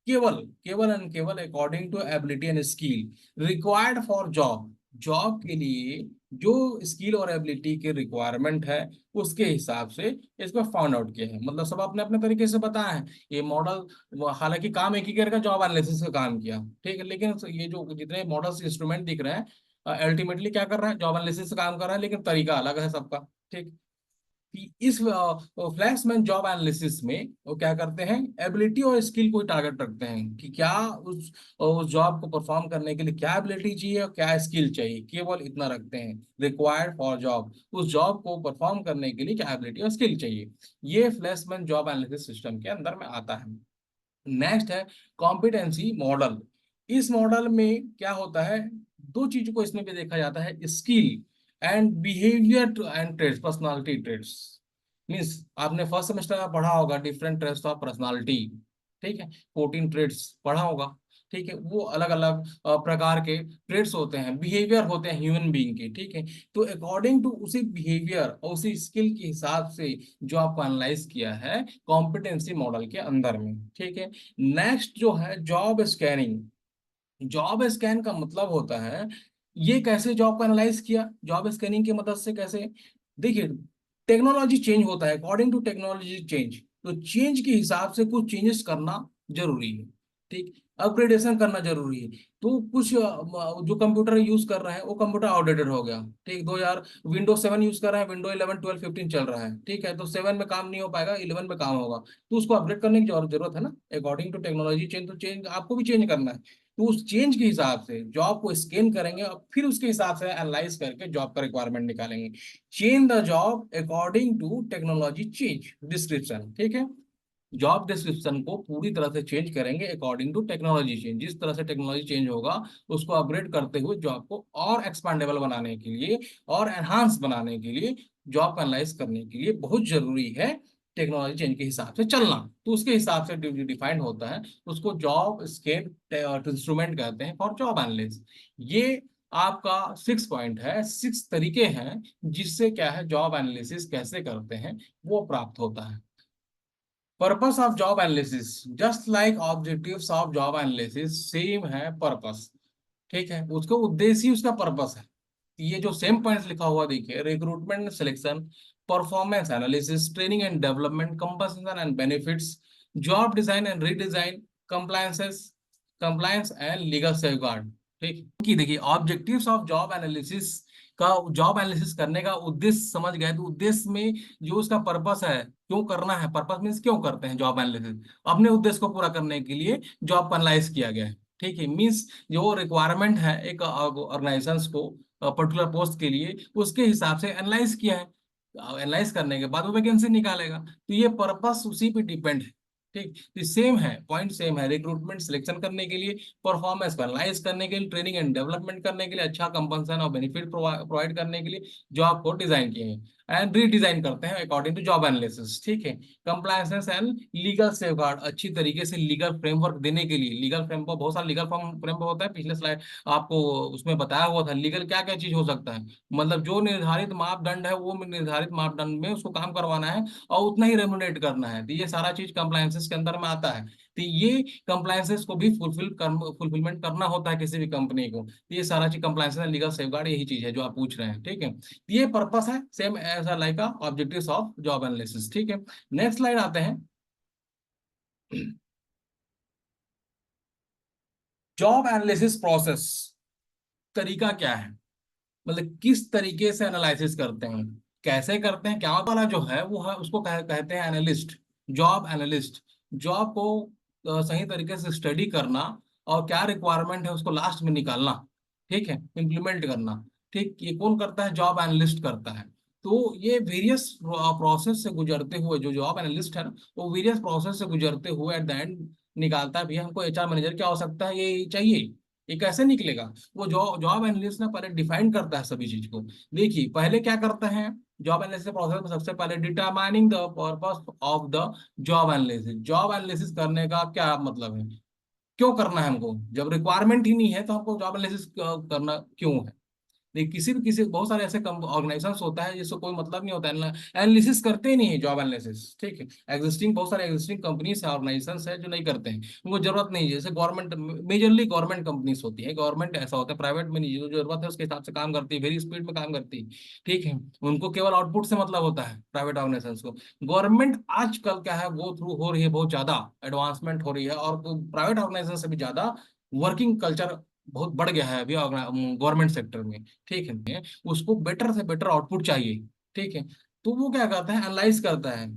केवल केवल एंड केवल according to ability and skill required for job. Job के लिए जो स्किल और एबिलिटी की रिक्वायरमेंट है, उसके हिसाब से इसको फाउंड आउट किया है। मतलब सब अपने अपने तरीके से बताया है ये मॉडल। हालांकि काम एक ही करके जॉब एनालिसिस का काम किया, ठीक है, लेकिन ये जो जितने मॉडल्स इंस्ट्रूमेंट दिख रहे हैं अल्टीमेटली क्या कर रहा है? जॉब एनालिसिस का काम कर रहा है, लेकिन तरीका अलग है सबका। ठीक, कि इस फ्लैशमैन जॉब एनालिसिस में वो क्या करते हैं? एबिलिटी और स्किल को टारगेट रखते हैं कि क्या उस जॉब को परफॉर्म करने के लिए क्या एबिलिटी चाहिए और क्या स्किल चाहिए, केवल इतना रखते हैं। रिक्वायर्ड फॉर जॉब, उस जॉब को परफॉर्म करने के लिए क्या एबिलिटी और स्किल चाहिए। ये फ्लैशमैन जॉब एनालिसिस सिस्टम के अंदर में आता है। नेक्स्ट है कॉम्पिटेंसी मॉडल। इस मॉडल में क्या होता है? दो चीजों को इसमें भी देखा जाता है, skill and behaviour and trades, personality trades. Means आपने फर्स्ट सेमेस्टर में पढ़ा होगा डिफरेंट ट्रेड्स ऑफ पर्सनालिटी। ठीक है, 14 ट्रेड्स पढ़ा होगा। ठीक है, वो अलग अलग प्रकार के ट्रेड्स होते हैं, बिहेवियर होते हैं ह्यूमन बीइंग के। ठीक है, तो अकॉर्डिंग टू उसी बिहेवियर और उसी स्किल के हिसाब से जो आपको एनालाइज किया है कॉम्पिटेंसी मॉडल के अंदर में। ठीक है, नेक्स्ट जो है जॉब स्कैनिंग। जॉब स्कैन का मतलब होता है, ये कैसे जॉब को एनालाइज किया जॉब स्कैनिंग की मदद से? कैसे? देखिए टेक्नोलॉजी चेंज होता है, अकॉर्डिंग टू टेक्नोलॉजी चेंज, तो चेंज के हिसाब से कुछ चेंजेस करना जरूरी है। ठीक, अपग्रेडेशन करना जरूरी है। तो कुछ जो कंप्यूटर यूज कर रहे हैं वो कंप्यूटर आउटडेटेड हो गया। ठीक, 2000 विंडोज 7 यूज कर रहे हैं, विंडो 11 12 15 चल रहा है। ठीक है, तो 7 में काम नहीं हो पाएगा, 11 में काम होगा। तो उसको अपग्रेड करने की जरूरत है ना, अकॉर्डिंग टू टेक्नोलॉजी चेंज। तो चेंज आपको भी चेंज करना है। तो उस चेंज के हिसाब से जॉब को स्कैन करेंगे और फिर उसके हिसाब से एनालाइज करके जॉब का रिक्वायरमेंट निकालेंगे। Change the job according to technology change description. ठीक है, जॉब डिस्क्रिप्शन को पूरी तरह से चेंज करेंगे अकॉर्डिंग टू टेक्नोलॉजी चेंज। जिस तरह से टेक्नोलॉजी चेंज होगा उसको अपग्रेड करते हुए जॉब को और एक्सपांडेबल बनाने के लिए और एनहांस बनाने के लिए, जॉब को एनालाइज करने के लिए बहुत जरूरी है टेक्नोलॉजी चेंज के हिसाब से चलना। तो उसके हिसाब से डिफाइंड होता है, उसको जॉब स्केल इंस्ट्रूमेंट कहते हैं फॉर जॉब एनालिस्ट। ये आपका 6 पॉइंट है, 6 तरीके हैं जिससे क्या है जॉब एनालिसिस कैसे करते हैं वो प्राप्त होता है। Purpose of job analysis, just like objectives of job analysis, same है पर्पस। ठीक है, उसका उद्देश्य ही उसका पर्पस है। ये जो सेम पॉइंट्स लिखा हुआ देखिए, recruitment selection, performance analysis, training and development, compensation and benefits, job design and redesign, compliances, compliance and legal safeguard. ठीक कि देखिए ऑब्जेक्टिव्स ऑफ जॉब एनालिसिस का, जॉब एनालिसिस करने का उद्देश्य समझ गए तो उद्देश्य में जो उसका पर्पस है, क्यों करना है, पर्पस मीन्स क्यों करते हैं जॉब एनालिसिस, अपने उद्देश्य को पूरा करने के लिए जॉब को एनालाइज किया गया है। ठीक है, मीन्स जो रिक्वायरमेंट है एक ऑर्गेनाइजेशन को पर्टिकुलर पोस्ट के लिए, उसके हिसाब से एनालाइज किया है। एनालाइज करने के बाद वो वैकेंसी निकालेगा, तो ये पर्पस उसी पे डिपेंड है। ठीक, तो सेम है, पॉइंट सेम है, रिक्रूटमेंट सिलेक्शन करने के लिए, परफॉर्मेंस को एनालाइज करने के लिए, ट्रेनिंग एंड डेवलपमेंट करने के लिए, अच्छा कंपनसेशन और बेनिफिट प्रोवाइड करने के लिए जॉब को डिजाइन किए हैं एंड रीडिजाइन करते हैं अकॉर्डिंग टू जॉब एनालिसिस। ठीक है, कंप्लायंसेस एंड लीगल सेफगार्ड, अच्छी तरीके से लीगल फ्रेमवर्क देने के लिए, लीगल फ्रेमवर्क बहुत सारा लीगल फ्रेमवर्क होता है, पिछले स्लाइड आपको उसमें बताया हुआ था लीगल क्या क्या चीज हो सकता है। मतलब जो निर्धारित मापदंड है वो निर्धारित मापदंड में उसको काम करवाना है और उतना ही रेमुनेट करना है, तो ये सारा चीज कंप्लायंसेस के अंदर में आता है। तो ये कंप्लायंसेस को भी फुलफिलमेंट करना होता है किसी भी कंपनी को, तो ये सारा चीज कंप्लायंसेस एंड लीगल सेफगार्ड यही चीज है जो आप पूछ रहे हैं। ठीक है, तो ये पर्पस है same as like objectives of job analysis. ठीक है, नेक्स्ट स्लाइड आते हैं। जॉब एनालिसिस प्रोसेस, तरीका क्या है, मतलब किस तरीके से एनालिसिस करते हैं, कैसे करते हैं, क्या वाला जो है वो है उसको कहते हैं एनालिस्ट, जॉब एनालिस्ट। जॉब को सही तरीके से स्टडी करना और क्या रिक्वायरमेंट है उसको लास्ट में निकालना, ठीक है, इम्प्लीमेंट करना। ठीक, ये कौन करता है, जॉब एनालिस्ट करता है। तो ये वेरियस प्रोसेस से गुजरते हुए जो जॉब एनालिस्ट है ना, वो वेरियस प्रोसेस से गुजरते हुए एट द एंड निकालता है भैया हमको एचआर मैनेजर क्या हो सकता है, ये चाहिए। ये कैसे निकलेगा, वो जॉब एनालिस्ट ना पहले डिफाइन करता है सभी चीज को। देखिए पहले क्या करते हैं, जॉब एनालिसिस प्रोसेस में सबसे पहले determining the purpose of the job analysis. Job analysis करने का क्या मतलब है, क्यों करना है हमको, जब रिक्वायरमेंट ही नहीं है तो हमको जॉब एनालिसिस करना क्यों है। नहीं, किसी बहुत सारे ऐसे ऑर्गेनाइजेशन होता है जिसको कोई मतलब नहीं होता है, एनालिसिस करते ही नहीं है जॉब एनालिसिस। ठीक है, एग्जिस्टिंग बहुत सारे एग्जिस्टिंग कंपनीज है, ऑर्गेनाइजेशन है जो नहीं करते हैं, उनको जरूरत नहीं है। जैसे गवर्नमेंट, मेजरली गवर्नमेंट कंपनीज होती है, गवर्नमेंट ऐसा होता है, प्राइवेट में नहीं, जो जरूरत है उसके हिसाब से काम करती है, वेरी स्पीड में काम करती है। ठीक है, उनको केवल आउटपुट से मतलब होता है प्राइवेट ऑर्गेनाइजेशन को। गवर्नमेंट आजकल क्या है गो थ्रू हो रही है, बहुत ज्यादा एडवांसमेंट हो रही है, और प्राइवेट ऑर्गेनाइजेशन से भी ज्यादा वर्किंग कल्चर बहुत बढ़ गया है अभी गवर्नमेंट सेक्टर में। ठीक है, उसको बेटर से बेटर आउटपुट चाहिए। ठीक है, तो वो क्या करता है, एनालाइज करता है।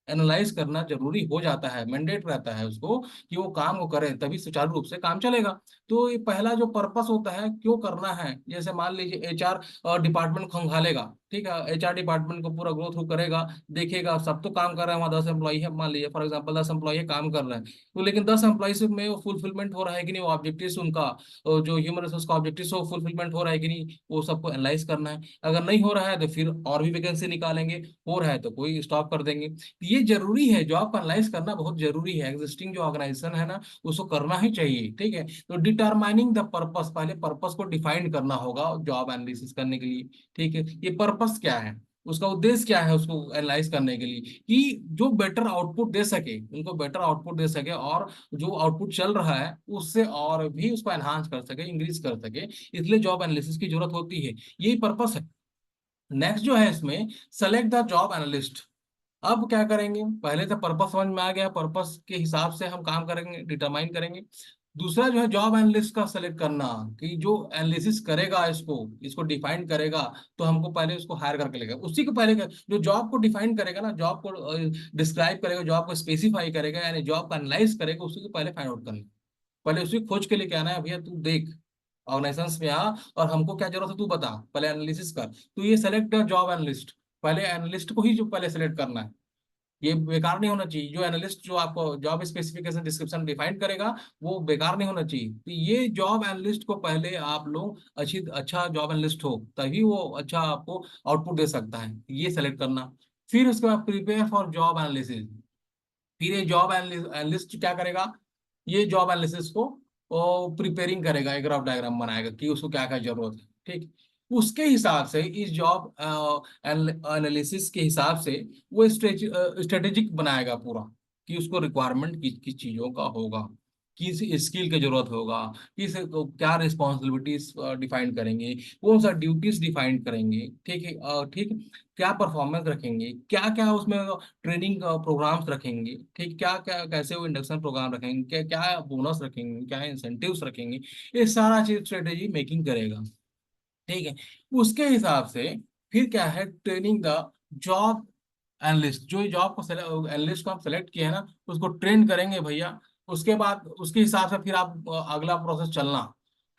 एनालाइज करना जरूरी हो जाता है, मैंडेट रहता है उसको कि वो काम को करे, तभी सुचारू रूप से काम चलेगा। तो ये पहला जो पर्पस होता है क्यों करना है, जैसे मान लीजिए एचआर डिपार्टमेंट खंगालेगा। ठीक है, एचआर डिपार्टमेंट को पूरा ग्रो थ्रू करेगा, देखेगा सब तो काम कर रहे हैं, वहाँ 10 एम्प्लॉई है, मान लीजिए फॉर एग्जाम्पल 10 एम्प्लॉई काम कर रहे हैं, तो लेकिन 10 एम्प्लॉई में वो फुलफिलमेंट हो रहा है कि नहीं, वो ऑब्जेक्टिव उनका जो ह्यूमन रिसोर्स का ऑब्जेक्टिव वो फुलफिलमेंट हो रहा है कि नहीं, वो सबको एनालाइज करना है। अगर नहीं हो रहा है तो फिर और भी वैकेंसी निकालेंगे, हो रहा है तो कोई स्टॉप कर देंगे। तो ये जरूरी है, जॉब को एनालाइज करना बहुत जरूरी है, एग्जिस्टिंग जो ऑर्गेनाइजेशन है ना उसको करना ही चाहिए। ठीक है, तो डिटरमाइनिंग द पर्पस, पहले पर्पस को डिफाइन करना होगा जॉब एनालिसिस करने के लिए। ठीक है, ये पर्पस क्या है, उसका उद्देश्य क्या है उसको एनालाइज करने के लिए, कि जो बेटर आउटपुट दे सके, उनको बेटर आउटपुट दे सके, और जो आउटपुट चल रहा है उससे और भी उसको एनहांस कर सके, इंक्रीज कर सके, इसलिए जॉब एनालिसिस की जरूरत होती है, यही पर्पस है। नेक्स्ट जो है इसमें, सेलेक्ट द जॉब एनालिस्ट। अब क्या करेंगे, पहले तो पर्पस समझ में आ गया, पर्पस के हिसाब से हम काम करेंगे, डिटरमाइन करेंगे। दूसरा जो है जॉब एनालिस्ट का सेलेक्ट करना, कि जो एनालिसिस करेगा इसको इसको डिफाइन करेगा, तो हमको पहले उसको हायर करके लेगा, उसी को पहले जो जॉब को डिफाइन करेगा ना, जॉब को डिस्क्राइब करेगा, जॉब को स्पेसिफाई करेगा, यानी जॉब को एनालाइज करेगा, उसी को पहले फाइंड आउट करना। पहले उसी खोज के लेके आना है, भैया तू देख ऑर्गेनाइजेशन में आ और हमको क्या जरूरत है तू बता, पहले एनालिसिस कर। तो ये सेलेक्ट जॉब एनालिस्ट, पहले एनालिस्ट को ही जो पहले सेलेक्ट करना है। ये बेकार नहीं होना चाहिए। जो एनालिस्ट जो आपको जॉब स्पेसिफिकेशन डिस्क्रिप्शन डिफाइन करेगा वो बेकार नहीं होना चाहिए। तो ये जॉब एनालिस्ट को पहले आप लोग अच्छा जॉब एनालिस्ट हो तभी वो अच्छा आपको आउटपुट दे सकता है, ये सेलेक्ट करना। फिर उसके बाद प्रिपेयर फॉर जॉब एनालिसिस। फिर ये जॉब एनालिस्ट क्या करेगा, ये जॉब एनालिसिस को प्रिपेयरिंग करेगा, एक ग्राफ डायग्राम बनाएगा कि उसको क्या क्या जरूरत है, ठीक। उसके हिसाब से इस जॉब एनालिसिस के हिसाब से वो स्ट्रेटेजिक बनाएगा पूरा, कि उसको रिक्वायरमेंट किस किस चीजों का होगा, किस स्किल की जरूरत होगा, किस क्या रिस्पॉन्सिबिलिटीज डिफाइन करेंगे, कौन सा ड्यूटीज डिफाइन करेंगे, ठीक है, ठीक। क्या परफॉर्मेंस रखेंगे, क्या क्या उसमें ट्रेनिंग प्रोग्राम्स रखेंगे, ठीक, क्या क्या कैसे वो इंडक्शन प्रोग्राम रखेंगे, क्या क्या बोनस रखेंगे, क्या इंसेंटिव्स रखेंगे, ये सारा चीज स्ट्रेटेजी मेकिंग करेगा, ठीक है। उसके हिसाब से फिर क्या है, ट्रेनिंग द जॉब एनालिस्ट, जो जॉब को एनालिस्ट को हम सेलेक्ट किए हैं ना, उसको ट्रेन करेंगे भैया। उसके बाद उसके हिसाब से फिर आप अगला प्रोसेस चलना,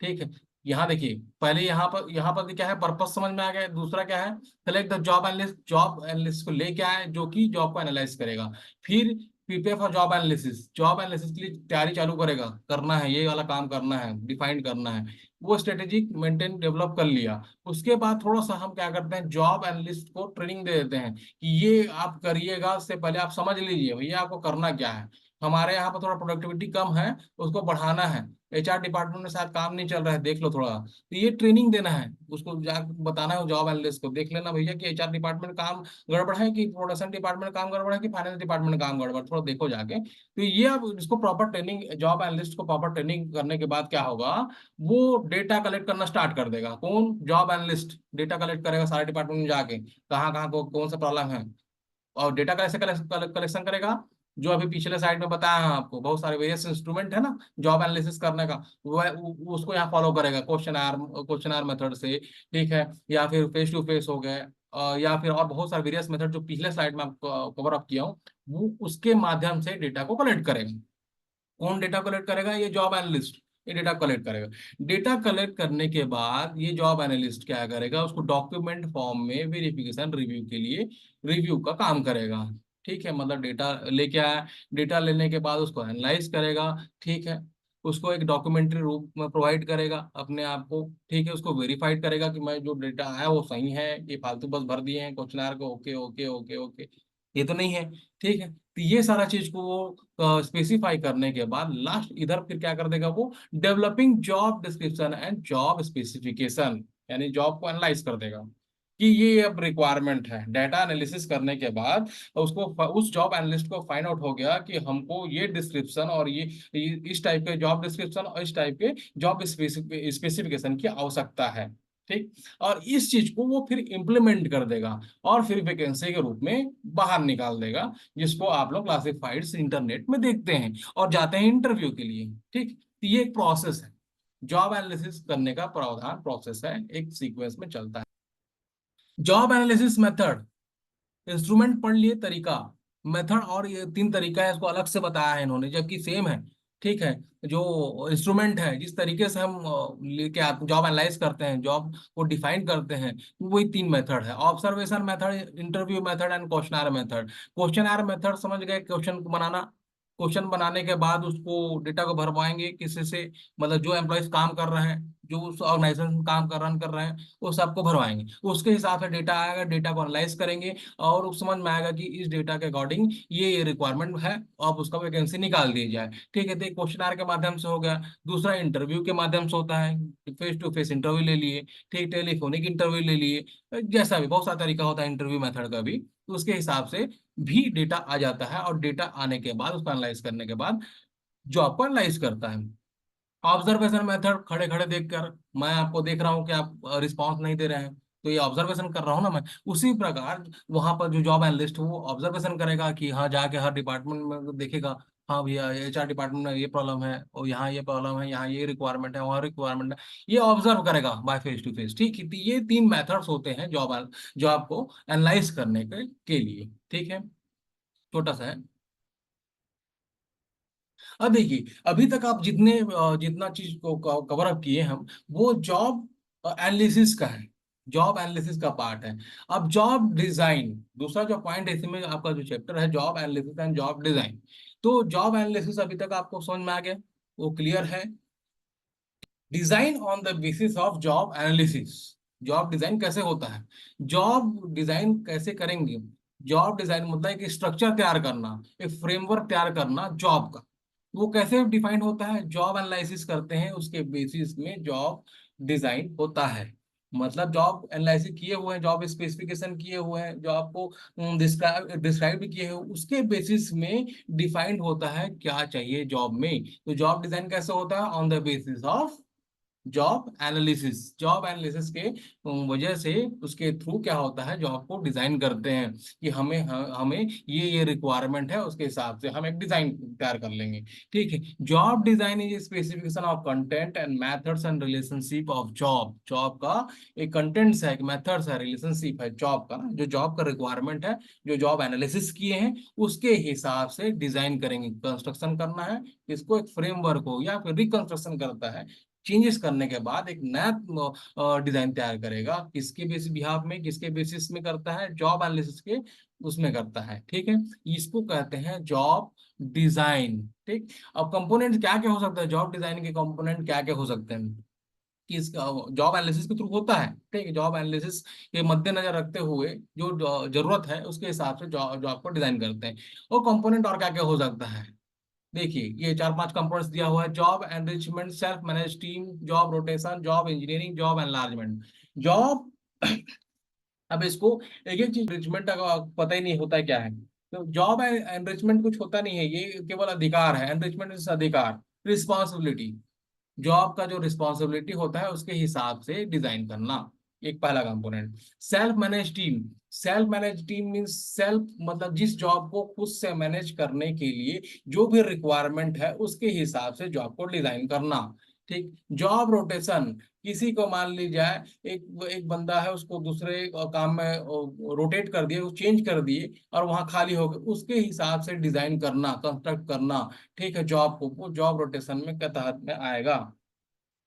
ठीक है। यहाँ देखिए, पहले यहाँ पर क्या है, पर्पस समझ में आ गया। दूसरा क्या है, select the job analyst, job analyst को लेके आए जो कि जॉब को एनालाइज करेगा। फिर prepare for job analysis, job analysis के लिए तैयारी चालू करेगा, करना है ये वाला काम, करना है, डिफाइन करना है। वो स्ट्रेटेजिक मेंटेन डेवलप कर लिया। उसके बाद थोड़ा सा हम क्या करते हैं, जॉब एनालिस्ट को ट्रेनिंग दे देते हैं कि ये आप करिएगा, उससे पहले आप समझ लीजिए भैया आपको करना क्या है। हमारे यहाँ पर थोड़ा प्रोडक्टिविटी कम है, उसको बढ़ाना है, एचआर डिपार्टमेंट में शायद काम नहीं चल रहा है, देख लो थोड़ा। तो ये ट्रेनिंग देना है उसको, जा बताना है जॉब एनालिस्ट को, देख लेना भैया कि एचआर डिपार्टमेंट काम गड़बड़ है, कि प्रोडक्शन डिपार्टमेंट काम गड़बड़ है, कि फाइनेंस डिपार्टमेंट काम गड़बड़, थोड़ा देखो जाके। तो ये अब इसको प्रॉपर ट्रेनिंग, जॉब एनालिस्ट को प्रॉपर ट्रेनिंग करने के बाद क्या होगा, वो डेटा कलेक्ट करना स्टार्ट कर देगा। कौन, जॉब एनालिस्ट डेटा कलेक्ट करेगा सारे डिपार्टमेंट में जाके, कहाँ कहाँ को कौन सा प्रॉब्लम है, और डेटा कैसे कलेक्शन करेगा। जो अभी पिछले साइड में बताया है आपको, बहुत सारे वेरियस इंस्ट्रूमेंट है ना जॉब एनालिसिस करने का, उसको यहाँ फॉलो करेगा, क्वेश्चन आर मेथड से, ठीक है, या फिर फेस टू फेस हो गए, या फिर और बहुत सारे वेरियस मेथड जो पिछले स्लाइड में आपको कवर अप किया हूँ, वो उसके माध्यम से डेटा को कलेक्ट करेगा। कौन डेटा कलेक्ट करेगा, ये जॉब एनालिस्ट, ये डेटा कलेक्ट करेगा। डेटा कलेक्ट करने के बाद ये जॉब एनालिस्ट क्या करेगा, उसको डॉक्यूमेंट फॉर्म में वेरिफिकेशन रिव्यू के लिए रिव्यू का काम करेगा, ठीक है। मतलब डेटा लेके आया, डेटा लेने के बाद उसको एनालाइज करेगा, ठीक है। उसको एक डॉक्यूमेंट्री रूप में प्रोवाइड करेगा अपने आप को, ठीक है। उसको वेरीफाइड करेगा कि मैं जो डेटा आया वो सही है, ये फालतू बस भर दिए हैं क्वेश्चन को, ओके ओके ओके ओके, ये तो नहीं है, ठीक है। तो ये सारा चीज को वो स्पेसिफाई करने के बाद लास्ट इधर फिर क्या कर देगा वो, developing job description and job specification, यानी जॉब को एनालाइज कर देगा कि ये अब रिक्वायरमेंट है। डाटा एनालिसिस करने के बाद उसको, उस जॉब एनालिस्ट को फाइंड आउट हो गया कि हमको ये डिस्क्रिप्शन और ये इस टाइप के जॉब डिस्क्रिप्शन और इस टाइप के जॉब स्पेसिफिकेशन की आवश्यकता है, ठीक। और इस चीज को वो फिर इम्प्लीमेंट कर देगा और फिर वैकेंसी के रूप में बाहर निकाल देगा, जिसको आप लोग क्लासिफाइड्स इंटरनेट में देखते हैं और जाते हैं इंटरव्यू के लिए, ठीक। तो ये एक प्रोसेस है, जॉब एनालिसिस करने का प्रावधान प्रोसेस है, एक सीक्वेंस में चलता है। जॉब एनालिसिस मेथड, इंस्ट्रूमेंट पढ़ लिए, तरीका, मेथड, और ये तीन तरीका है, इसको अलग से बताया है इन्होंने, जबकि सेम है, ठीक है। जो इंस्ट्रूमेंट है, जिस तरीके से हम लेके आते जॉब एनालाइज करते हैं, जॉब को डिफाइन करते हैं, वही तीन मेथड है, observation method, interview method and question method. Question method समझ गए, क्वेश्चन को बनाना, क्वेश्चन बनाने के बाद उसको डेटा को भरवाएंगे किसी से, मतलब जो एम्प्लॉयज काम कर रहे हैं, जो उस ऑर्गेनाइजेशन में काम कर रहे हैं, वो सबको भरवाएंगे। उसके हिसाब से डेटा आएगा, डेटा को एनालाइज करेंगे और उस समझ में आएगा कि इस डेटा के अकॉर्डिंग ये रिक्वायरमेंट है, अब उसका वैकेंसी निकाल दी जाए, ठीक है। तो क्वेश्चन आर के माध्यम से हो गया। दूसरा इंटरव्यू के माध्यम से होता है, फेस टू फेस इंटरव्यू ले लिए, ठीक, टेलीफोनिक इंटरव्यू ले लिए, जैसा भी बहुत सारा तरीका होता है इंटरव्यू मेथड का भी, तो उसके हिसाब से भी डेटा आ जाता है, और डेटा आने के बाद उसको एनालाइज करने के बाद जॉब को एनालाइज करता है। ऑब्जर्वेशन मेथड, खड़े खड़े देखकर, मैं आपको देख रहा हूँ कि आप रिस्पांस नहीं दे रहे हैं, तो ये ऑब्जर्वेशन कर रहा हूँ ना मैं। उसी प्रकार वहां पर जो जॉब एनालिस्ट है वो ऑब्जर्वेशन करेगा कि हाँ, जाके हर डिपार्टमेंट में देखेगा, हाँ भैया एचआर डिपार्टमेंट में ये प्रॉब्लम है, और यहाँ ये प्रॉब्लम है, यहाँ ये रिक्वायरमेंट है, वहाँ रिक्वायरमेंट है, ये ऑब्जर्व करेगा बाय फेस टू फेस, ठीक है। तो ये तीन मेथड्स होते हैं जॉब को एनालाइज करने के लिए, ठीक है। छोटा सा है। अब देखिए, अभी तक आप जितना चीज को कवर अप किए हम, वो जॉब एनालिसिस का है, जॉब एनालिसिस का पार्ट है। अब जॉब डिजाइन, दूसरा जो पॉइंट है इसमें आपका जो चैप्टर है job analysis and job design. तो जॉब एनालिसिस अभी तक आपको समझ में आ गया, वो क्लियर है। Design on the basis of job analysis, job design कैसे होता है, जॉब डिजाइन कैसे करेंगे। जॉब डिजाइन मतलब एक स्ट्रक्चर तैयार करना, एक फ्रेमवर्क तैयार करना जॉब का। वो कैसे डिफाइन होता है, जॉब एनालिसिस करते हैं उसके बेसिस में जॉब डिजाइन होता है। मतलब जॉब एनालिसिस किए हुए हैं, जॉब स्पेसिफिकेशन किए हुए हैं, जो आपको डिस्क्राइब किए हैं, उसके बेसिस में डिफाइंड होता है क्या चाहिए जॉब में। तो जॉब डिजाइन कैसे होता है, on the basis of job analysis. Job analysis के वजह से उसके थ्रू क्या होता है, जॉब को डिजाइन करते हैं कि हमें ये रिक्वायरमेंट है, उसके हिसाब से हम एक डिजाइन तैयार कर लेंगे। ठीक है, job design is specification of content and methods and relationship of job. Job का एक कंटेंट्स है, एक मेथड्स है, रिलेशनशिप है जॉब का, जो जॉब का रिक्वायरमेंट है, जो जॉब एनालिसिस किए हैं उसके हिसाब से डिजाइन करेंगे। कंस्ट्रक्शन करना है, इसको एक फ्रेमवर्क हो या फिर रिकंस्ट्रक्शन करता है, चेंजेस करने के बाद एक नया डिजाइन तैयार करेगा। किसके बेसिस बिहाफ में, किसके बेसिस में करता है, जॉब एनालिसिस के उसमें करता है। ठीक है, इसको कहते हैं जॉब डिजाइन। ठीक, अब कंपोनेंट क्या क्या हो सकता है, जॉब डिजाइन के कंपोनेंट क्या क्या हो सकते हैं कि इसका जॉब एनालिसिस के थ्रू होता है। ठीक है, जॉब एनालिसिस के मद्देनजर रखते हुए जो जरूरत है उसके हिसाब से जॉब को डिजाइन करते हैं। और कंपोनेंट और क्या क्या हो सकता है, देखिए ये चार पांच कंपोनेंट्स दिया हुआ है, job enrichment, self manage team, job rotation, job engineering, job enlargement. Job अब इसको एक एक चीज, एनरिचमेंट का पता ही नहीं होता है क्या है। तो जॉब एनरिचमेंट कुछ होता नहीं है, ये केवल अधिकार है, एनरिचमेंट इज अधिकार, रिस्पॉन्सिबिलिटी। जॉब का जो रिस्पॉन्सिबिलिटी होता है उसके हिसाब से डिजाइन करना, एक पहला component. Self manage team, self manage team means self मतलब जिस जॉब को खुद से मैनेज करने के लिए जो भी रिक्वायरमेंट है उसके हिसाब से जॉब को डिजाइन करना। ठीक, जॉब रोटेशन, किसी को मान ली जाए एक एक बंदा है, उसको दूसरे काम में रोटेट कर दिए, चेंज कर दिए और वहां खाली हो गए, उसके हिसाब से डिजाइन करना, कंस्ट्रक्ट करना। ठीक है, जॉब को वो जॉब रोटेशन में के तहत में आएगा।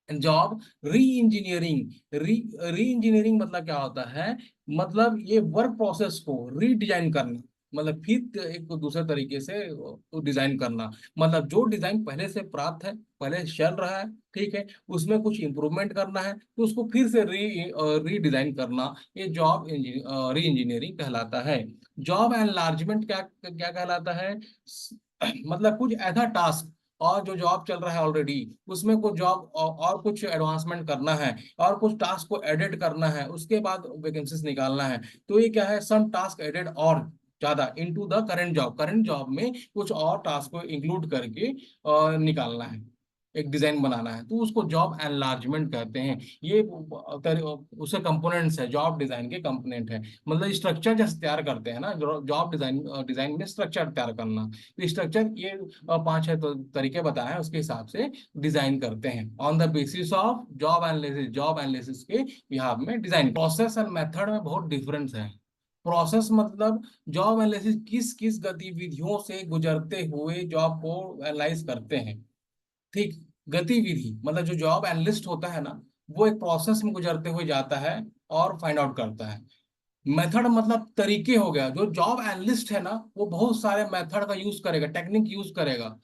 जॉब री इंजीनियरिंग, री इंजीनियरिंग मतलब क्या होता है, मतलब ये वर्क प्रोसेस को रीडिजाइन करना, मतलब फिर एक दूसरे तरीके से डिजाइन करना। मतलब जो डिजाइन पहले से प्राप्त है, पहले चल रहा है, ठीक है, उसमें कुछ इंप्रूवमेंट करना है तो उसको फिर से रीडिजाइन करना, ये जॉब री इंजीनियरिंग कहलाता है। जॉब एनलार्जमेंट क्या क्या कहलाता है, मतलब कुछ ऐसा टास्क और जो जॉब चल रहा है ऑलरेडी उसमें कुछ जॉब और कुछ एडवांसमेंट करना है और कुछ टास्क को एडिट करना है, उसके बाद वैकेंसीज निकालना है। तो ये क्या है, सम टास्क एडेड और ज्यादा into the current job, current job में कुछ और टास्क को इंक्लूड करके निकालना है, एक डिजाइन बनाना है, तो उसको जॉब एनलार्जमेंट कहते हैं। ये उसके कंपोनेंट्स है, जॉब डिजाइन के कंपोनेंट है। मतलब स्ट्रक्चर जैसे तैयार करते हैं ना, जॉब डिजाइन, डिजाइन में स्ट्रक्चर तैयार करना, तो स्ट्रक्चर ये पांच है तो तरीके बताए हैं, उसके हिसाब से डिजाइन करते हैं on the basis of job analysis. Job analysis के बिहाफ में डिजाइन, प्रोसेस एंड मेथड में बहुत डिफरेंस है। प्रोसेस मतलब जॉब एनालिसिस किस किस गतिविधियों से गुजरते हुए जॉब को एनालाइज करते हैं। ठीक, गतिविधि मतलब जो जॉब एनालिस्ट होता है ना, वो एक प्रोसेस में गुजरते हुए जाता है और फाइंड आउट करता है। मेथड मतलब तरीके हो गया, जो जॉब एनालिस्ट है ना वो बहुत सारे मेथड का यूज करेगा, टेक्निक यूज करेगा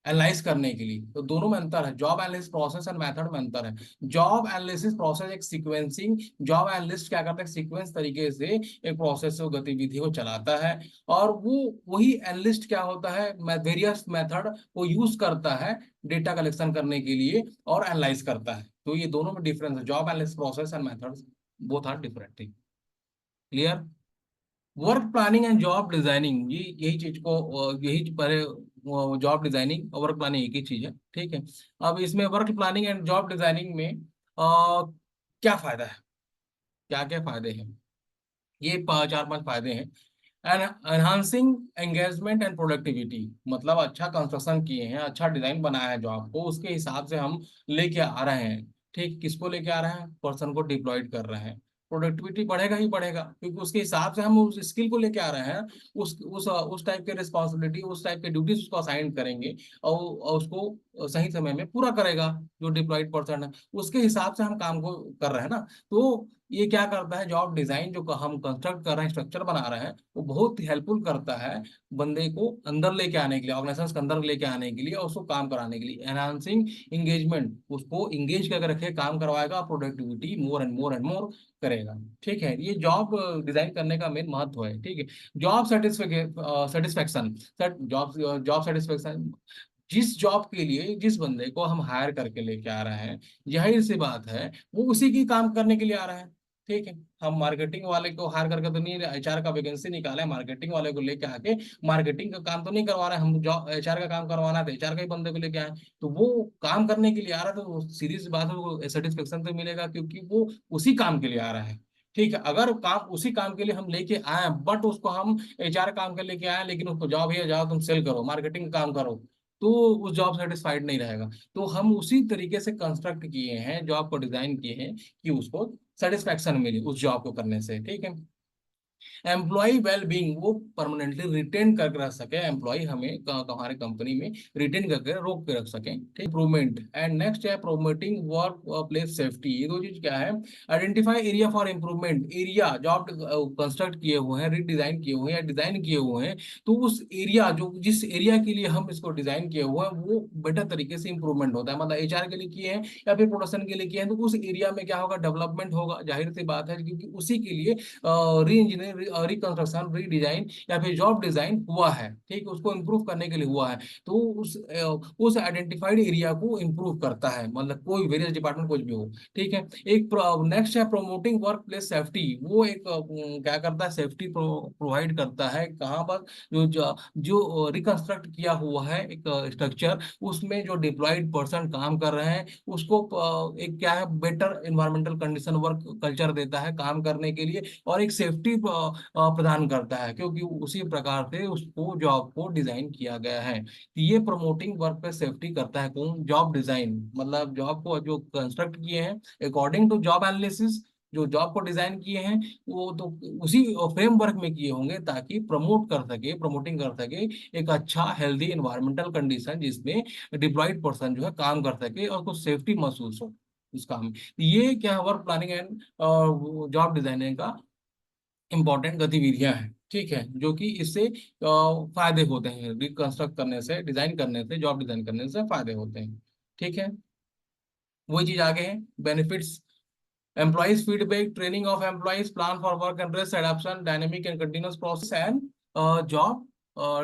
एनालाइज करने के लिए। तो दोनों में अंतर है, job analyst process and method में अंतर है। जॉब एनालिसिस प्रोसेस एक सीक्वेंसिंग, जॉब एनालिस्ट क्या करता है, सीक्वेंस तरीके से एक प्रोसेस को, गतिविधि को चलाता है। और वो वही एनालिस्ट क्या होता है, वेरियस मेथड को यूज करता है डेटा कलेक्शन करने के लिए और एनालाइज करता है। तो ये दोनों में डिफरेंस है, job analyst process and methods both are different. Clear. Work planning and job designing, ये यही चीज को यही पहले जॉब डिजाइनिंग और वर्क प्लानिंग एक ही चीज है। ठीक है, अब इसमें work planning and job designing में क्या फायदा है, क्या क्या फायदे हैं, ये चार पांच फायदे हैं। एनहांसिंग एंगेजमेंट एंड प्रोडक्टिविटी, मतलब अच्छा कंस्ट्रक्शन किए हैं, अच्छा डिजाइन बनाया है जो आपको, उसके हिसाब से हम लेके आ रहे हैं। ठीक, किसको लेके आ रहे हैं, पर्सन को डिप्लॉयड कर रहे हैं, प्रोडक्टिविटी बढ़ेगा ही बढ़ेगा, क्योंकि उसके हिसाब से हम उस स्किल को लेके आ रहे हैं। उस टाइप के रिस्पॉन्सिबिलिटी, उस टाइप के ड्यूटीज उसको असाइन करेंगे और उसको सही समय में पूरा करेगा। जो डिप्लॉयड पर्सन है उसके हिसाब से हम काम को कर रहे हैं ना। तो ये क्या करता है, जॉब डिजाइन जो हम कंस्ट्रक्ट कर रहे हैं, स्ट्रक्चर बना रहे हैं, वो बहुत हेल्पफुल करता है बंदे को अंदर लेके आने के लिए, ऑर्गेनाइजेशन के अंदर लेके आने के लिए, और उसको काम कराने के लिए, एनहांसिंग एंगेजमेंट, उसको इंगेज करके रखे, काम करवाएगा, प्रोडक्टिविटी मोर एंड मोर करेगा। ठीक है, ये जॉब डिजाइन करने का मेन महत्व है। ठीक है, job satisfaction, job job satisfaction, जिस जॉब के लिए जिस बंदे को हम हायर करके लेके आ रहे हैं, जाहिर सी बात है वो उसी की काम करने के लिए आ रहे हैं। ठीक है, हम मार्केटिंग वाले को हायर करके तो नहीं, एचआर का वैकेंसी निकाला है, मार्केटिंग वाले को लेके आके मार्केटिंग का काम तो नहीं करवा रहे हैं, हम जॉब एचआर का काम करवाना है तो एचआर का ही बंदे को लेके आए, तो वो काम करने के लिए आ रहा है, तो सीरीज बात है, वो सेटिस्फेक्शन तो मिलेगा क्योंकि वो उसी काम के लिए आ रहा है। ठीक है, अगर काम उसी काम के लिए हम लेके आए बट उसको हम एचआर काम के लेके आए, लेकिन उसको जाओ भैया जाओ तुम सेल करो, मार्केटिंग का काम करो, तो उस जॉब सेटिस्फाइड नहीं रहेगा। तो हम उसी तरीके से कंस्ट्रक्ट किए हैं, जॉब को डिजाइन किए हैं कि उसको सेटिस्फैक्शन मिले उस जॉब को करने से। ठीक है, एम्प्लॉय वेल बींग, वो परमानेंटली रिटेन करके रख सके, एम्प्लॉय हमें हमारे कंपनी में रिटेन करके रोक के रख सकें। ठीक, इम्प्रूवमेंट, एंड नेक्स्ट है प्रोमोटिंग वर्क प्लेस सेफ्टी। ये दो चीज क्या है, identify area for improvement, area job construct किए हुए हैं, रीडिजाइन किए हुए हैं या डिजाइन किए हुए हैं, तो उस एरिया जो जिस एरिया के लिए हम इसको डिजाइन किए हुए हैं वो बेटर तरीके से इंप्रूवमेंट होता है, मतलब एचआर के लिए किए हैं या फिर प्रोडक्शन के लिए किए हैं, तो उस एरिया में क्या होगा, डेवलपमेंट होगा, जाहिर सी बात है, क्योंकि उसी के लिए री इंजीनियर, रिकंस्ट्रक्शन, रीडिजाइन या फिर जॉब डिजाइन हुआ है। ठीक है, उसको इम्प्रूव करने के लिए हुआ है, तो उस आइडेंटिफाइड एरिया को इम्प्रूव करता है, मतलब कोई वेरियस डिपार्टमेंट कुछ भी हो। ठीक है, एक नेक्स्ट है प्रोमोटिंग वर्क प्लेस सेफ्टी, वो एक क्या करता है, सेफ्टी प्रोवाइड करता है कहाँ पर, जो रिकंस्ट्रक्ट किया हुआ है एक स्ट्रक्चर, उसमें जो डिप्लॉयड पर्सन काम कर रहे हैं उसको एक क्या है, better environmental condition, work culture देता है काम करने के लिए, और एक सेफ्टी प्रदान करता है, क्योंकि उसी प्रकार से उसको जॉब को डिजाइन किया गया है। ये प्रमोटिंग वर्क पे सेफ्टी करता है कौन, जॉब डिजाइन, मतलब जॉब को जो कंस्ट्रक्ट किए हैं अकॉर्डिंग टू जॉब एनालिसिस, जो जॉब को डिजाइन किए हैं वो तो उसी फ्रेमवर्क में किए होंगे, ताकि प्रमोट कर सके, प्रमोटिंग कर सके एक अच्छा हेल्दी इन्वायरमेंटल कंडीशन, जिसमें डिप्लॉयड पर्सन जो है काम कर सके और कुछ सेफ्टी महसूस हो उस काम में। ये क्या है, work planning and job designing का इंपॉर्टेंट गतिविधियां हैं। ठीक है, जो कि इससे फायदे होते हैं, रिकंस्ट्रक्ट करने से, डिजाइन करने से, जॉब डिजाइन करने से फायदे होते हैं। ठीक है, वही चीज आगे है, benefits, employees feedback, training of employees, plan for work and rest, adoption, dynamic and continuous process, and job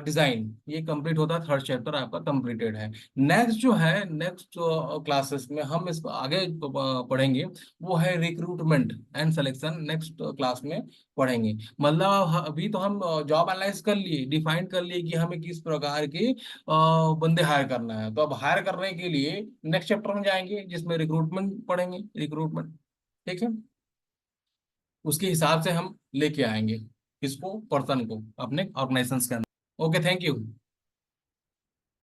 design. ये कंप्लीट होता है, थर्ड चैप्टर आपका कंप्लीटेड है। नेक्स्ट जो है, नेक्स्ट क्लासेस में हम इस आगे पढ़ेंगे, वो है recruitment and selection, next class में पढ़ेंगे। मतलब अभी तो हम जॉब एनालाइज कर लिए, डिफाइन कर लिए कि हमें किस प्रकार के बंदे हायर करना है, तो अब हायर करने के लिए नेक्स्ट चैप्टर में जाएंगे जिसमें रिक्रूटमेंट पढ़ेंगे, रिक्रूटमेंट। ठीक है, उसके हिसाब से हम लेके आएंगे इसको, पर्सन को अपने ऑर्गेनाइजेशन के अंदर। Okay, thank you.